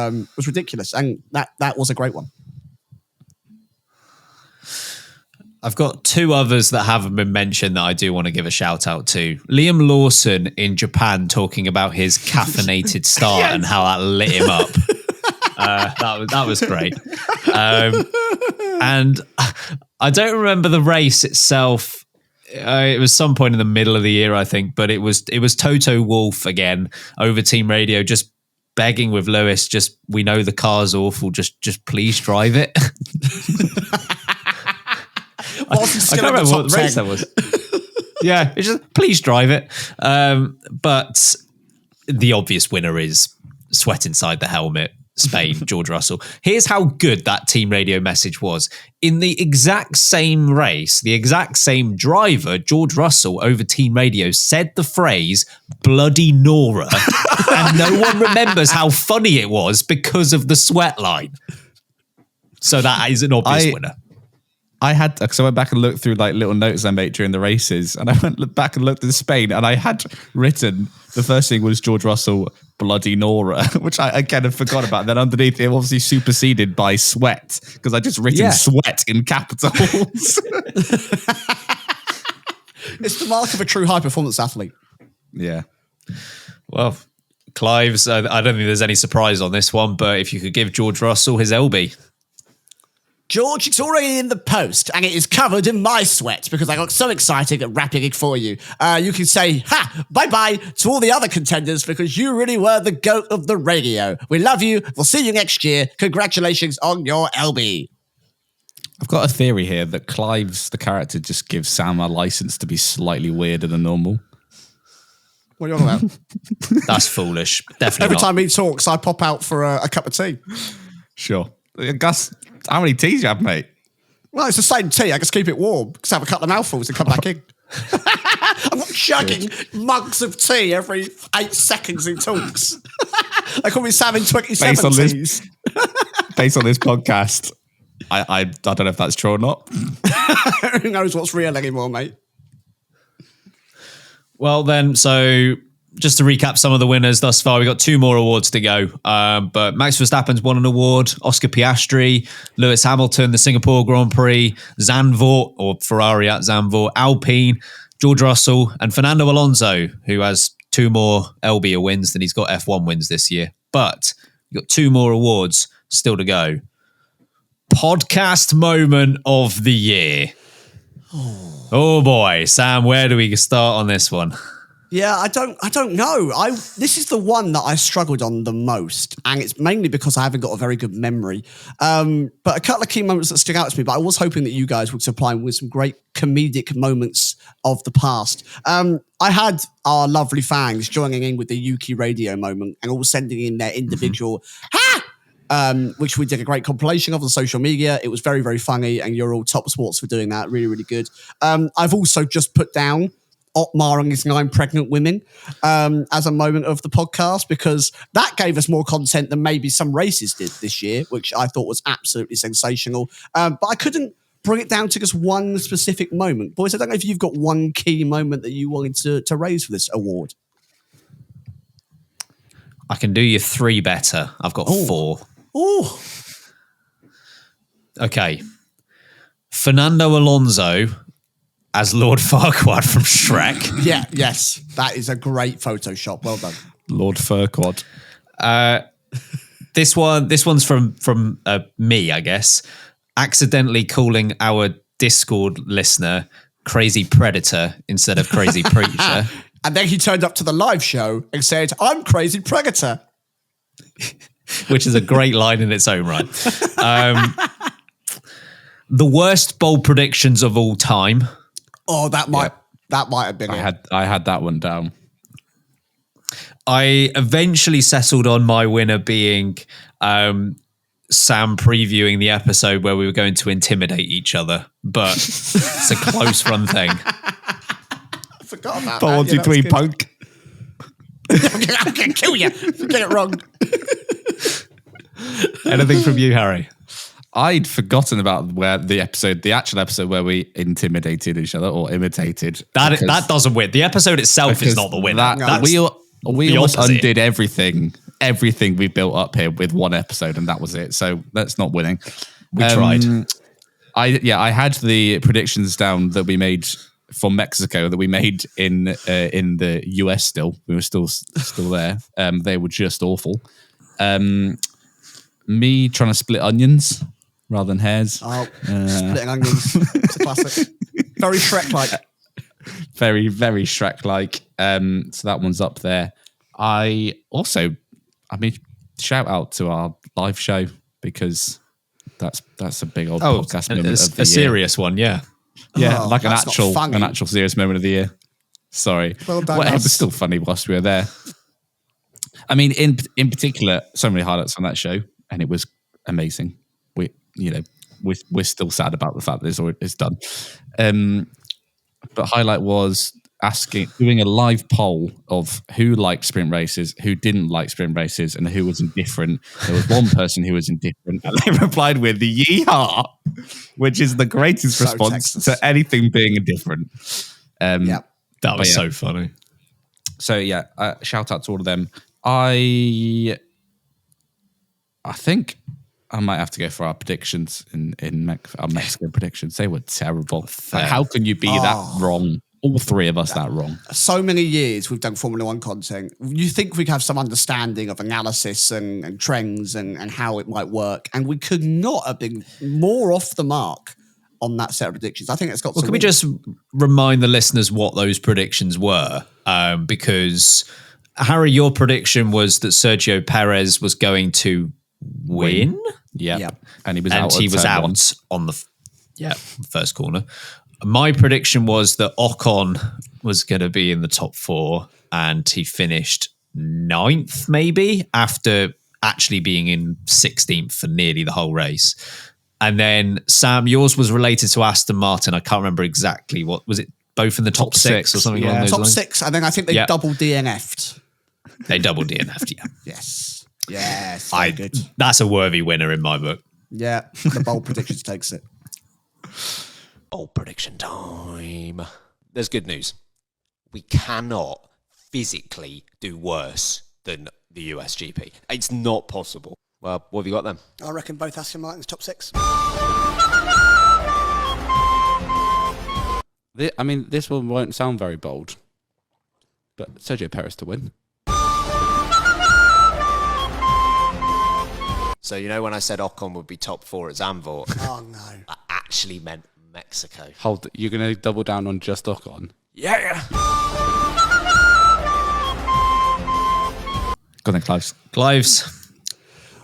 ridiculous, and that was a great one. I've got 2 others that haven't been mentioned that I do want to give a shout out to. Liam Lawson in Japan talking about his caffeinated start and how that lit him up. That was great. And I don't remember the race itself. It was some point in the middle of the year, I think, but it was Toto Wolff again over Team Radio, just begging with Lewis, "We know the car's awful, just please drive it." I can't remember what the race that was. Yeah, it's just please drive it. But the obvious winner is sweat inside the helmet. Spain, George Russell. Here's how good that team radio message was. In the exact same race, the exact same driver, George Russell, over team radio, said the phrase, bloody Nora, and no one remembers how funny it was because of the sweat line. So that is an obvious winner. I went back and looked through like little notes I made during the races, and I went back and looked at Spain, and I had written the first thing was George Russell, bloody Nora, which I again had forgot about. Then underneath it, obviously superseded by sweat because I just written sweat in capitals. It's the mark of a true high performance athlete. Yeah. Well, Clives, I don't think there's any surprise on this one, but if you could give George Russell his LB. George, it's already in the post, and it is covered in my sweat because I got so excited at wrapping it for you. You can say, bye-bye to all the other contenders because you really were the GOAT of the radio. We love you. We'll see you next year. Congratulations on your LB. I've got a theory here that Clives, the character, just gives Sam a license to be slightly weirder than normal. What are you on about? That's foolish. Definitely Every not. time he talks, I pop out for a cup of tea. Sure. Gus, how many teas you have, mate? Well, it's the same tea. I just keep it warm. Just have a couple of mouthfuls and come back in. I'm not chugging mugs of tea every 8 seconds he talks. They call me Sam in 27 teas. Based on this podcast, I don't know if that's true or not. Who knows what's real anymore, mate? Well, then, so just to recap some of the winners thus far, we've got 2 more awards to go. But Max Verstappen's won an award, Oscar Piastri, Lewis Hamilton, the Singapore Grand Prix, Zandvoort, or Ferrari at Zandvoort, Alpine, George Russell, and Fernando Alonso, who has 2 more LB wins than he's got F1 wins this year. But you've got 2 more awards still to go. Podcast moment of the year. Oh boy, Sam, where do we start on this one? Yeah, I don't know. This is the one that I struggled on the most, and it's mainly because I haven't got a very good memory. But a couple of key moments that stick out to me, but I was hoping that you guys would supply me with some great comedic moments of the past. I had our lovely fans joining in with the Yuki radio moment and all sending in their individual which we did a great compilation of on social media. It was very, very funny, and you're all top sports for doing that. Really, really good. I've also just put down Otmar and his 9 pregnant women as a moment of the podcast because that gave us more content than maybe some races did this year, which I thought was absolutely sensational. But I couldn't bring it down to just one specific moment. Boys, I don't know if you've got one key moment that you wanted to raise for this award. I can do you 3 better. I've got 4. Oh, Okay. Fernando Alonso as Lord Farquaad from Shrek. yeah, yes. That is a great Photoshop. Well done. Lord Farquaad. This one's from me, I guess. Accidentally calling our Discord listener Crazy Predator instead of Crazy Preacher. And then he turned up to the live show and said, I'm Crazy Predator. Which is a great line in its own right. The worst bold predictions of all time. Oh, that might have been I had that one down. I eventually settled on my winner being Sam previewing the episode where we were going to intimidate each other, but it's a close run thing. I forgot about But that. 1, 2, 3, punk. I'm going to kill you. Get it wrong. Anything from you, Harry? I'd forgotten about where the actual episode where we intimidated each other or imitated. That doesn't win. The episode itself is not the winner. We almost undid everything we built up here with one episode, and that was it. So that's not winning. We tried. I had the predictions down that we made for Mexico that we made in the US. Still, we were still there. They were just awful. Me trying to split onions rather than hairs. Oh, splitting onions. It's a classic. Very Shrek-like. Very, very Shrek-like. So that one's up there. Shout out to our live show because that's a big old podcast moment of the year. Serious one, yeah. Yeah, like an that's not funny. actual serious moment of the year. Sorry. Well done, It us. was still funny whilst we were there. I mean, in particular, so many highlights from that show, and it was amazing. We're still sad about the fact that it's done. But highlight was doing a live poll of who liked sprint races, who didn't like sprint races, and who was indifferent. There was one person who was indifferent, and they replied with the yeehaw, which is the greatest response Texas. to anything being indifferent. That was so funny. So yeah, shout out to all of them. I think I might have to go for our predictions our Mexico predictions. They were terrible. Like, how can you be that wrong? All three of us that wrong. So many years we've done Formula One content. You think we could have some understanding of analysis and trends and how it might work, and we could not have been more off the mark on that set of predictions. I think it's got. Well, can we just remind the listeners what those predictions were? Because Harry, your prediction was that Sergio Perez was going to win. Yeah, and he was out on the first corner. My prediction was that Ocon was going to be in the top 4, and he finished 9th, maybe, after actually being in 16th for nearly the whole race. And then, Sam, yours was related to Aston Martin. I can't remember exactly what was it. Both in the top 6 or something along those top lines? 6, and then I think they double DNF'd. They double DNF'd, yeah. Yes, good. That's a worthy winner in my book. Yeah, the bold predictions takes it. Bold prediction time. There's good news. We cannot physically do worse than the USGP. It's not possible. Well, what have you got then? I reckon both Aston Martin's top 6. This one won't sound very bold, but Sergio Perez to win. So, when I said Ocon would be top 4 at Zandvoort, Oh, no. I actually meant Mexico. Hold, you're going to double down on just Ocon? Yeah. Go on then, Clives. Clives.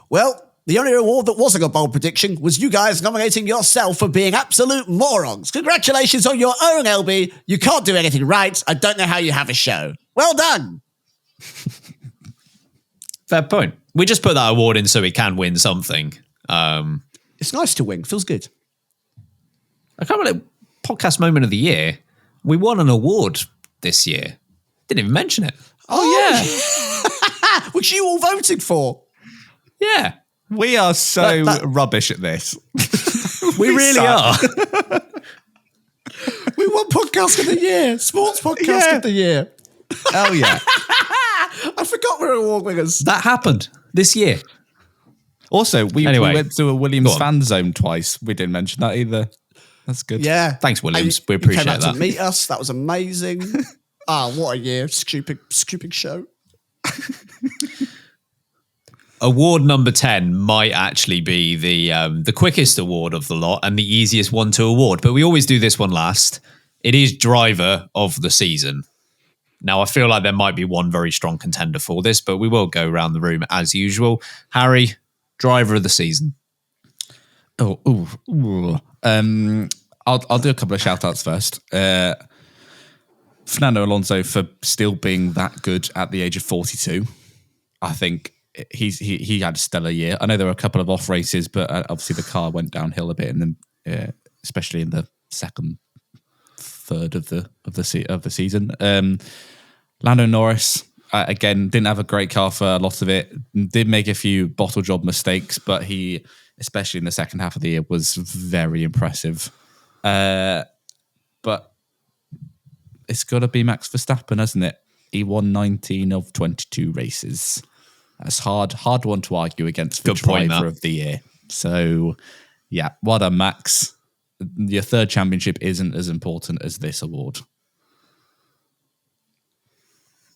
Well, the only award that wasn't a bold prediction was you guys nominating yourself for being absolute morons. Congratulations on your own, LB. You can't do anything right. I don't know how you have a show. Well done. Fair point. We just put that award in so we can win something. It's nice to win. Feels good. I can't remember, podcast moment of the year. We won an award this year. Didn't even mention it. Oh, yeah. Which you all voted for. Yeah. We are so rubbish at this. We really are. We won podcast of the year. Sports podcast of the year. Oh, yeah. I forgot we were award winners. That happened this year. Also, we went to a Williams Go on. fan zone twice. We didn't mention that either. That's good. Yeah. Thanks, Williams. We You appreciate came out that. to meet us. That was amazing. What a year. Stupid show. Award number 10 might actually be the quickest award of the lot and the easiest one to award, but we always do this one last. It is driver of the season. Now, I feel like there might be one very strong contender for this, but we will go around the room as usual. Harry, driver of the season. I'll do a couple of shout outs first. Fernando Alonso for still being that good at the age of 42. I think he had a stellar year. I know there were a couple of off races, but obviously the car went downhill a bit, and then especially in the second third of the season. Lando Norris again didn't have a great car for a lot of it. Did make a few bottle job mistakes, but he, especially in the second half of the year, was very impressive. But it's got to be Max Verstappen, hasn't it? He won 19 of 22 races. That's hard one to argue against for driver of the year. So, yeah, well done, Max. Your third championship isn't as important as this award.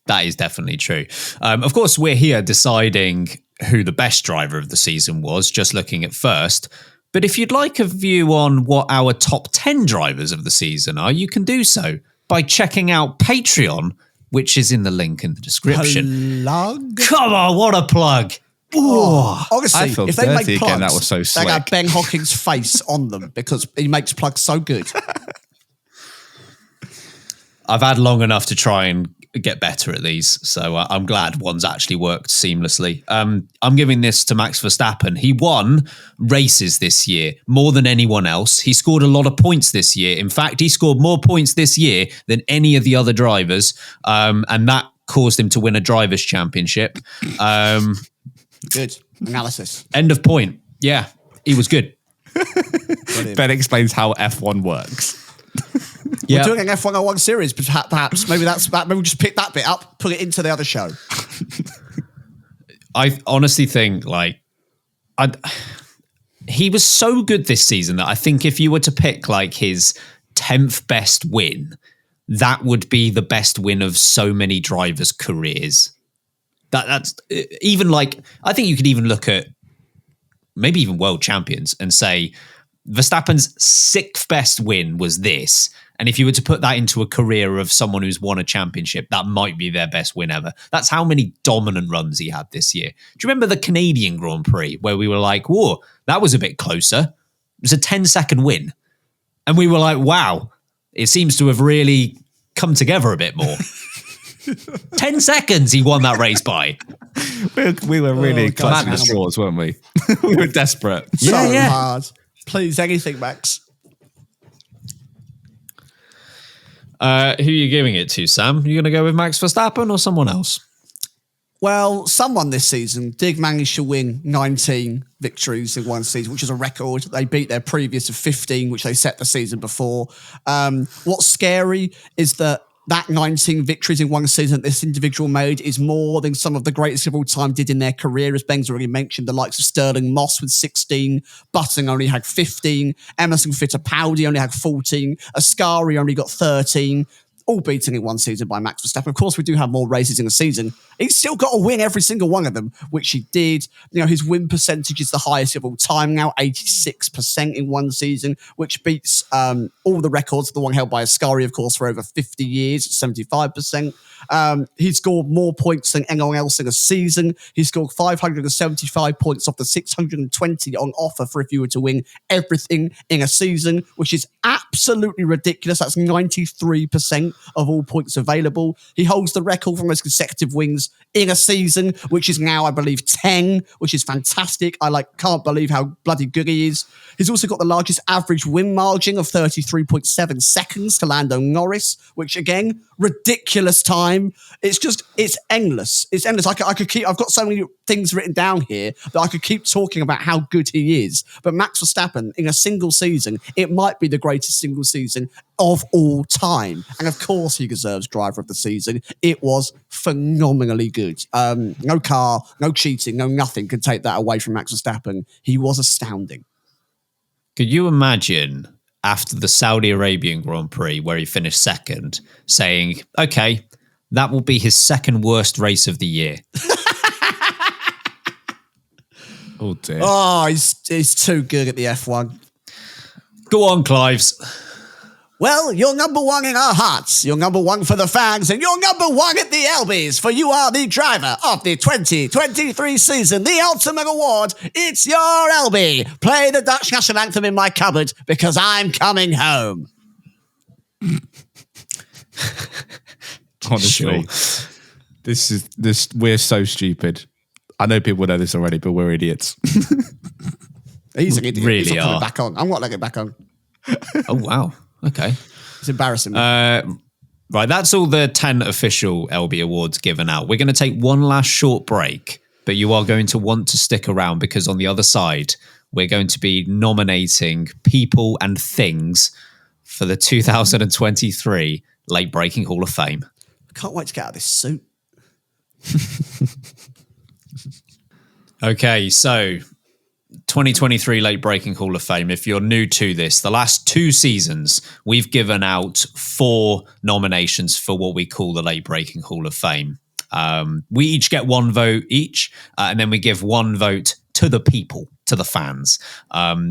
That is definitely true. Of course, we're here deciding who the best driver of the season was, just looking at first. But if you'd like a view on what our top 10 drivers of the season are, you can do so by checking out Patreon, which is in the link in the description. Plug? Come on, what a plug. Honestly, I felt if they make dirty plugs, again, that was so they slick. got Ben Hocking's face on them because he makes plugs so good. I've had long enough to try and get better at these. So I'm glad one's actually worked seamlessly. I'm giving this to Max Verstappen. He won races this year more than anyone else. He scored a lot of points this year. In fact, he scored more points this year than any of the other drivers. And that caused him to win a drivers' championship. Good analysis. End of point. Yeah, he was good. Ben explains how F1 works. We're doing an F101 series, perhaps. Maybe we'll just pick that bit up, put it into the other show. I honestly think he was so good this season that I think if you were to pick like his 10th best win, that would be the best win of so many drivers' careers. That's even like, I think you could even look at maybe even world champions and say Verstappen's 6th best win was this. And if you were to put that into a career of someone who's won a championship, that might be their best win ever. That's how many dominant runs he had this year. Do you remember the Canadian Grand Prix where we were like, whoa, that was a bit closer? It was a 10-second win. And we were like, wow, it seems to have really come together a bit more. 10 seconds he won that race by. We were really clutching the straws, weren't we? We were desperate. So hard. Please, anything, Max. Who are you giving it to, Sam? You going to go with Max Verstappen or someone else? Well, someone this season did manage to win 19 victories in one season, which is a record. They beat their previous of 15, which they set the season before. What's scary is that 19 victories in one season that this individual made is more than some of the greatest of all time did in their career. As Ben's already mentioned, the likes of Sterling Moss with 16, Button only had 15, Emerson Fittipaldi only had 14, Ascari only got 13, all beaten in one season by Max Verstappen. Of course, we do have more races in a season. He's still got to win every single one of them, which he did. You know, his win percentage is the highest of all time now, 86% in one season, which beats all the records, the one held by Ascari, of course, for over 50 years, 75%. He scored more points than anyone else in a season. He scored 575 points off the 620 on offer for if you were to win everything in a season, which is absolutely ridiculous. That's 93% of all points available. He holds the record for most consecutive wins in a season, which is now, I believe, 10, which is fantastic. I can't believe how bloody good he is. He's also got the largest average win margin of 33.7 seconds to Lando Norris, which again, ridiculous time. It's endless. It's endless. I could keep, I've got so many things written down here that I could keep talking about how good he is. But Max Verstappen in a single season, it might be the greatest single season of all time. And of course he deserves driver of the season. It was phenomenally good. No car, no cheating, no nothing can take that away from Max Verstappen. He was astounding. Could you imagine after the Saudi Arabian Grand Prix where he finished second saying, okay, that will be his second worst race of the year? Oh dear. Oh, he's too good at the F1. Go on, Clives. Well, you're number one in our hearts. You're number one for the fans, and you're number one at the LBees, for you are the driver of the 2023 season, the ultimate award. It's your LB. Play the Dutch national anthem in my cupboard because I'm coming home. Honestly, this. We're so stupid. I know people know this already, but we're idiots. He's an idiot. Really He's not coming are. back on. I'm not letting it back on. Oh, wow. Okay. It's embarrassing. Right, that's all the 10 official LB awards given out. We're going to take one last short break, but you are going to want to stick around because on the other side, we're going to be nominating people and things for the 2023 Late Breaking Hall of Fame. I can't wait to get out of this suit. Okay, so 2023 Late Breaking Hall of Fame. If you're new to this, the last 2 seasons, we've given out 4 nominations for what we call the Late Breaking Hall of Fame. We each get 1 vote each, and then we give 1 vote to the people, to the fans.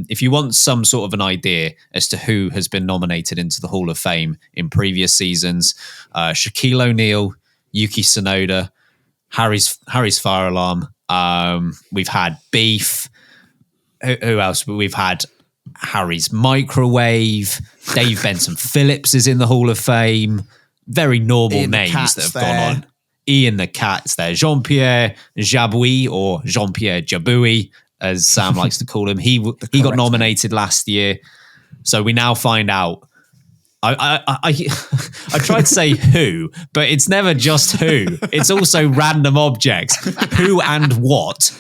If you want some sort of an idea as to who has been nominated into the Hall of Fame in previous seasons, Shaquille O'Neal, Yuki Tsunoda, Harry's Fire Alarm. We've had Beef. Who else? We've had Harry's Microwave. Dave Benson Phillips is in the Hall of Fame. very normal Ian the names Cat's that have there. gone on. Ian the Cat's there. Jean-Pierre Jabouille, or Jean-Pierre Jabouille, as Sam likes to call him. He got correct nominated last year. So we now find out. I tried to say who, but it's never just who. It's also random objects. Who and what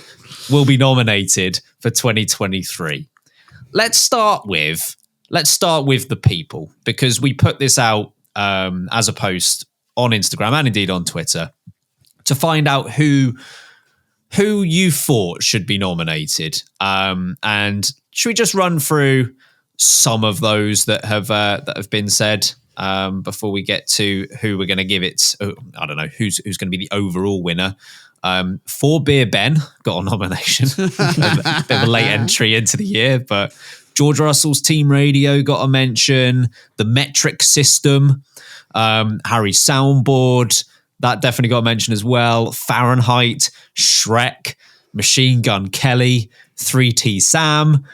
will be nominated for 2023. Let's start with the people, because we put this out as a post on Instagram and indeed on Twitter to find out who you thought should be nominated. And should we just run through some of those that have been said before we get to who we're going to give it? I don't know who's going to be the overall winner. For Beer Ben got a nomination, a bit of a late entry into the year, but George Russell's Team Radio got a mention. The metric system, Harry's soundboard, that definitely got a mention as well. Fahrenheit, Shrek, Machine Gun Kelly, 3T Sam,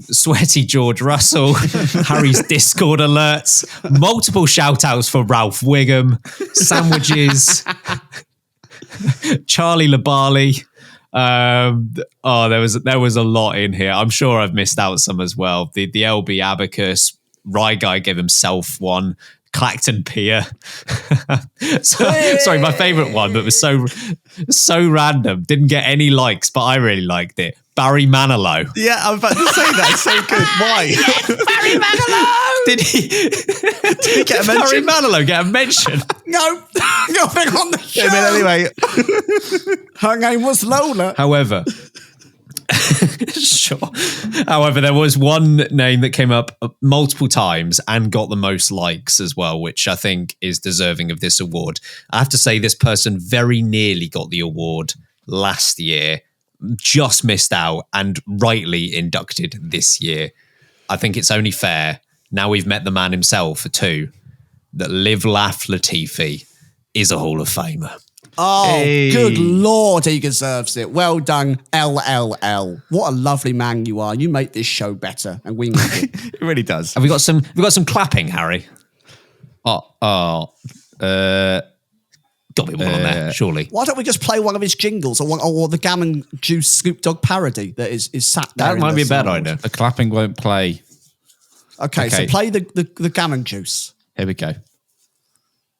Sweaty George Russell, Harry's Discord alerts, multiple shout outs for Ralph Wiggum, sandwiches, Charlie Labali. There was a lot in here. I'm sure I've missed out some as well. The LB Abacus, Rye Guy gave himself one. Clacton Pier. Sorry, my favourite one that was so random. Didn't get any likes, but I really liked it. Barry Manilow. Yeah, I was about to say that. It's so good. Why? Yes, Barry Manilow! Did he get a mention? Barry Manilow get a mention? No, nothing on the show. Anyway, Her name was Lola. However, sure. However, there was one name that came up multiple times and got the most likes as well, which I think is deserving of this award. I have to say, this person very nearly got the award last year, just missed out, and rightly inducted this year. I think it's only fair, now we've met the man himself for two, that Live Laugh Latifi is a Hall of Famer. Oh, Hey. good Lord, he deserves it. Well done, LLL. What a lovely man you are. You make this show better, and we need it. it really does. Have we got some clapping, Harry? Got to be one on there, surely. Why don't we just play one of his jingles or the Gammon Juice Scoop Dog parody that is sat there? That might be a bad idea. The clapping won't play. Okay, so play the Gammon Juice. Here we go.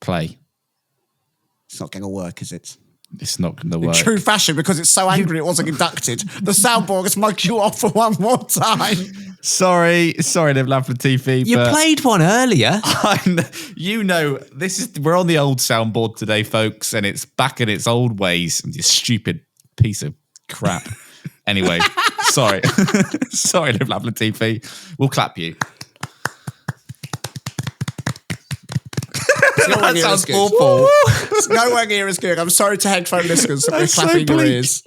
Play. It's not going to work, is it? It's not going to In work. true fashion, because it's so angry it wasn't inducted. The soundboard has mugged you off for one more time. Sorry, Live Laugh Latifi. You but played one earlier. We're on the old soundboard today, folks, and it's back in its old ways. And this stupid piece of crap. Anyway, sorry. Sorry, Live Laugh Latifi. We'll clap you. That sounds awful. It's nowhere near as good. I'm sorry to headphone listeners that we're That's so clapping your bleak. ears.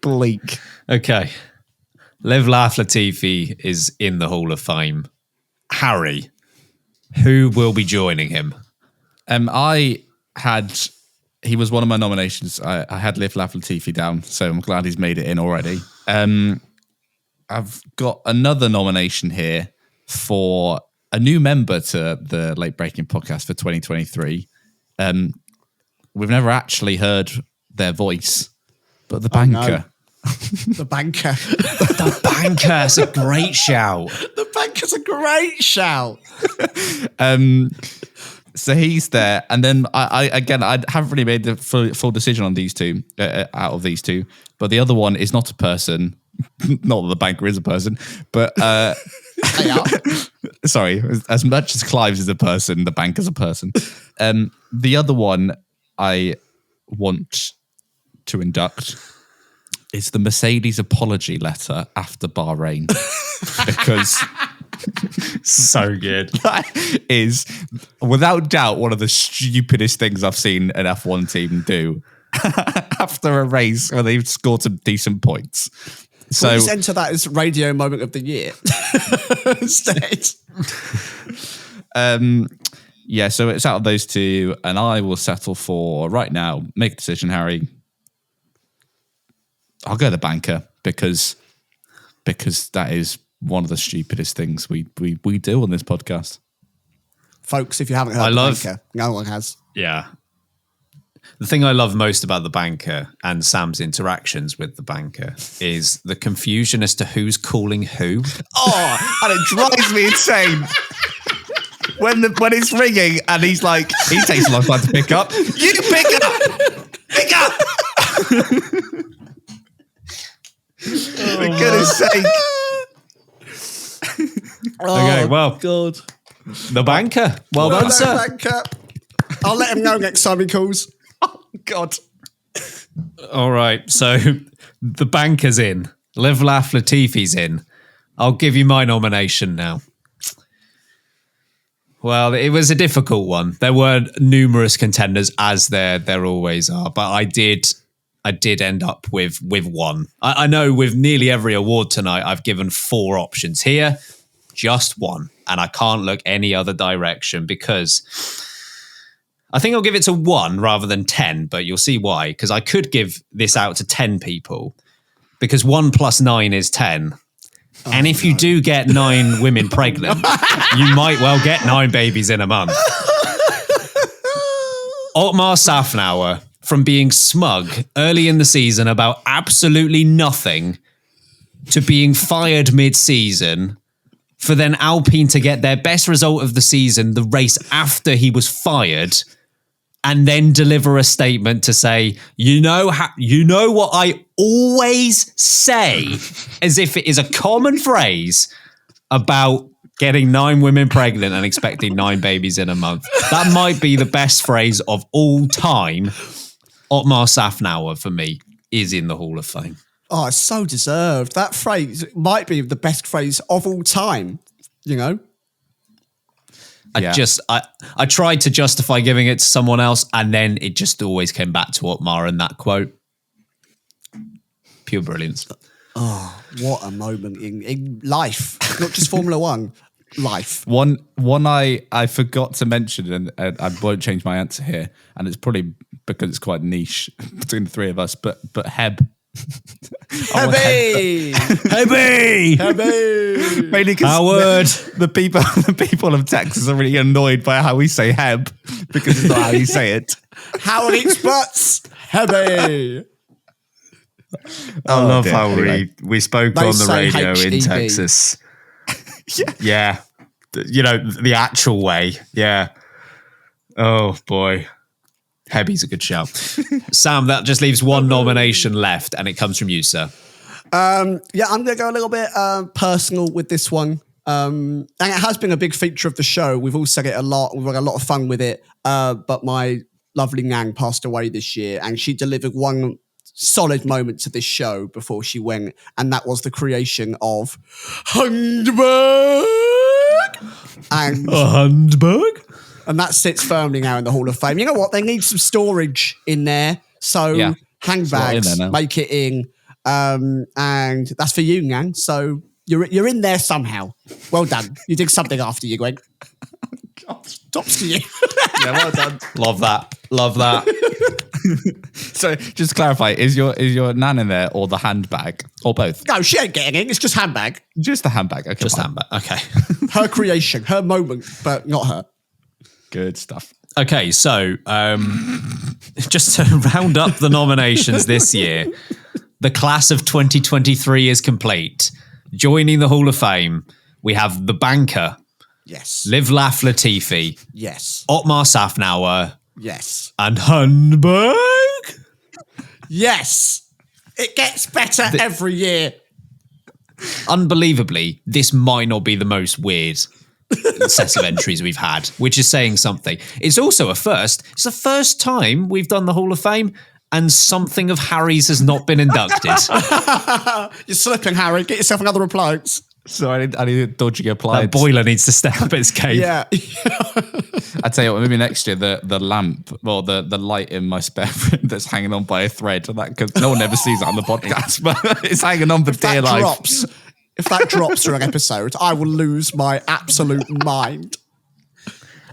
Bleak. Okay. Live Laugh Latifi is in the Hall of Fame. Harry, who will be joining him? He was one of my nominations. I had Live Laugh Latifi down, so I'm glad he's made it in already. I've got another nomination here for a new member to the Late Breaking podcast for 2023. We've never actually heard their voice, but the banker. The banker. The banker. That's a great shout. The banker's a great shout. So he's there, and then I haven't really made the full decision on these two out of these two, but the other one is not a person. Not that the banker is a person, but sorry, as much as Clives is a person, the banker's a person. The other one I want to induct is the Mercedes apology letter after Bahrain, because So good. that is without doubt one of the stupidest things I've seen an F1 team do after a race where they've scored some decent points. So Please enter that as radio moment of the year instead. yeah, so it's out of those two, and I will settle for right now. Make a decision, Harry. I'll go the banker because that is one of the stupidest things we do on this podcast. folks, if you haven't heard I the love- banker. No one has. Yeah. The thing I love most about the banker and Sam's interactions with the banker is the confusion as to who's calling who. Oh, and it drives me insane. When it's ringing and he's like, he takes a long time to pick up. You pick up! Pick up! For goodness sake. Okay, well, God. the banker. Well done, sir. Banker. I'll let him know next time he calls. Oh, God. All right, so the banker's in. Live, Laugh, Latifi's in. I'll give you my nomination now. Well, it was a difficult one. There were numerous contenders, as there always are, but I did end up with one. I know with nearly every award tonight, I've given 4 options. Here, just one, and I can't look any other direction because I think I'll give it to 1 rather than 10, but you'll see why, because I could give this out to 10 people because 1 + 9 is 10. And if you do get 9 women pregnant, you might well get 9 babies in a month. Otmar Safnauer, from being smug early in the season about absolutely nothing to being fired mid-season, for then Alpine to get their best result of the season, the race after he was fired, and then deliver a statement to say, you know what I always say, as if it is a common phrase about getting 9 women pregnant and expecting 9 babies in a month. That might be the best phrase of all time. Otmar Safnauer, for me, is in the Hall of Fame. Oh, it's so deserved. That phrase might be the best phrase of all time, you know? I tried to justify giving it to someone else, and then it just always came back to Otmar and that quote. Pure brilliance. Oh, what a moment in life. Not just Formula One, life. One I forgot to mention, and I won't change my answer here, and it's probably because it's quite niche between the 3 of us, but Heb. Heavy! Heavy! Mainly because the people of Texas are really annoyed by how we say Heb, because it's not how you say it. Howard eats butts. Heavy! I love dear. how Anyway. we spoke They on the say radio in HEB. Texas. Yeah. You know, the actual way. Yeah. Oh, boy. Heavy's a good shout. Sam, that just leaves 1 nomination left, and it comes from you, sir. Yeah, I'm going to go a little bit personal with this one. And it has been a big feature of the show. We've all said it a lot. We've had a lot of fun with it. But my lovely Nang passed away this year, and she delivered one solid moment to this show before she went, and that was the creation of Hundberg. And Hundberg? And that sits firmly now in the Hall of Fame. You know what? They need some storage in there. So Yeah. handbags, in there now. make it in. And that's for you, Nang. So you're in there somehow. Well done. You did something after you, Greg. Tops to you. Yeah, well done. Love that. Love that. So, just to clarify, is your nan in there or the handbag or both? No, she ain't getting in. It's just handbag. Just the handbag. Okay, Just fine. handbag. Okay. Her creation, her moment, but not her. Good stuff. Okay, so just to round up the nominations this year, the class of 2023 is complete. Joining the Hall of Fame, we have the banker, Yes. Live, Laugh, Latifi, Yes. Otmar Safnauer, Yes. and Hundberg. Yes. It gets better every year. Unbelievably, this might not be the most weird set of entries we've had, which is saying something. It's also a first. It's the first time we've done the Hall of Fame and something of Harry's has not been inducted. You're slipping, Harry. Get yourself another appliance. So I need a dodgy appliance. That boiler needs to step up its game. Yeah. I tell you what, maybe next year the lamp or the light in my spare room that's hanging on by a thread, and that because no one ever sees that on the podcast, but it's hanging on for dear life. If that drops for an episode, I will lose my absolute mind.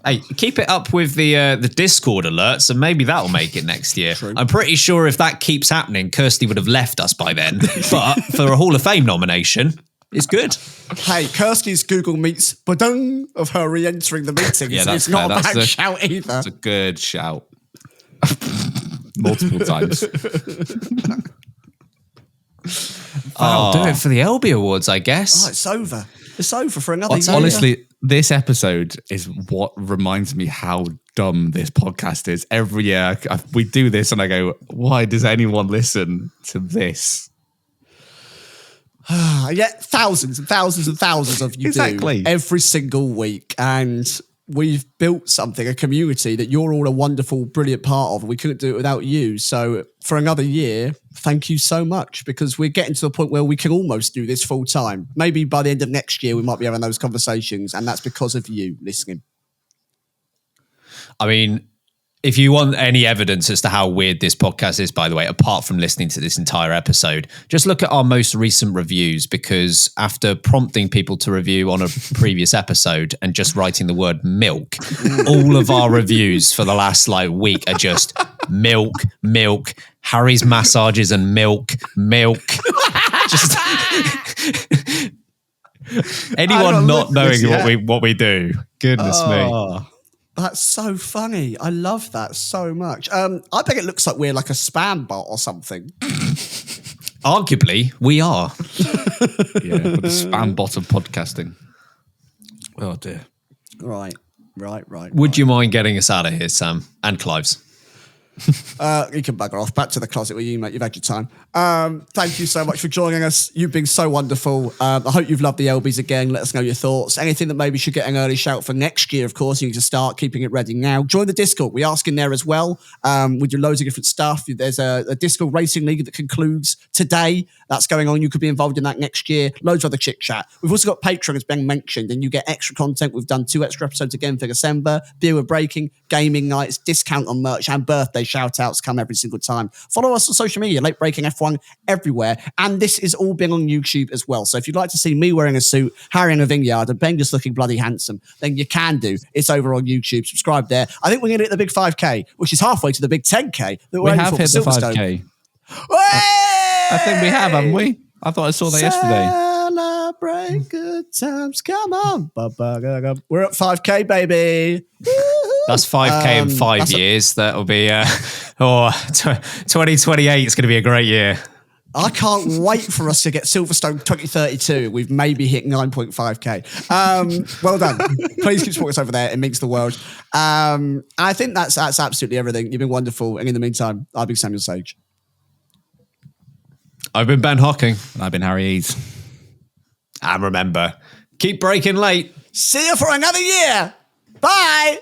Hey, keep it up with the Discord alerts, and maybe that'll make it next year. True. I'm pretty sure if that keeps happening, Kirsty would have left us by then. But for a Hall of Fame nomination, It's good. Hey, Kirsty's Google Meets badung of her re-entering the meeting. Yeah, it's that's not fair. a That's bad a- shout either. That's a good shout. Multiple times. I'll do it for the LB Awards, I guess. Oh, it's over. It's over for another year. Honestly, this episode is what reminds me how dumb this podcast is. Every year we do this and I go, why does anyone listen to this? Yeah, thousands and thousands and thousands of you Exactly. do every single week. And we've built something, a community that you're all a wonderful, brilliant part of. We couldn't do it without you. So for another year, thank you so much, because we're getting to the point where we can almost do this full time. Maybe by the end of next year, we might be having those conversations. And that's because of you listening. I mean, if you want any evidence as to how weird this podcast is, by the way, apart from listening to this entire episode, just look at our most recent reviews, because after prompting people to review on a previous episode and just writing the word milk, all of our reviews for the last week are just milk, milk, Harry's massages and milk. Just anyone not knowing what we do. Goodness me. That's so funny. I love that so much. I bet it looks like we're like a spam bot or something. Arguably, we are. Yeah, with the spam bot of podcasting. Oh dear. Right. Would you mind getting us out of here, Sam and Clives? You can bugger off. Back to the closet with you, mate. You've had your time. Thank you so much for joining us. You've been so wonderful. I hope you've loved the LBees again. Let us know your thoughts. Anything that maybe should get an early shout for next year, of course, you need to start keeping it ready now. Join the Discord. We ask in there as well. We do loads of different stuff. There's a Discord racing league that concludes today. That's going on. You could be involved in that next year. Loads of other chit chat. We've also got Patreon, as Ben mentioned, and you get extra content. We've done 2 extra episodes again for December. Beer with Breaking, gaming nights, discount on merch, and birthday shout outs come every single time. Follow us on social media, Late Breaking F1 everywhere. And this is all being on YouTube as well. So if you'd like to see me wearing a suit, Harry in a vineyard, and Ben just looking bloody handsome, then you can do. It's over on YouTube. Subscribe there. I think we're going to hit the big 5K, which is halfway to the big 10K. That We aiming have for hit the Silverstone. 5K. I I think we have, haven't we? I thought I saw that yesterday. Celebrate good times. Come on. We're at 5K, baby. That's 5K in 5 years. That'll be 2028 is going to be a great year. I can't wait for us to get Silverstone 2032. We've maybe hit 9.5K. Well done. Please keep supporting us over there. It means the world. I think that's absolutely everything. You've been wonderful. And in the meantime, I've been Samuel Sage. I've been Ben Hocking. And I've been Harry Eads. And remember, keep breaking late. See you for another year. Bye.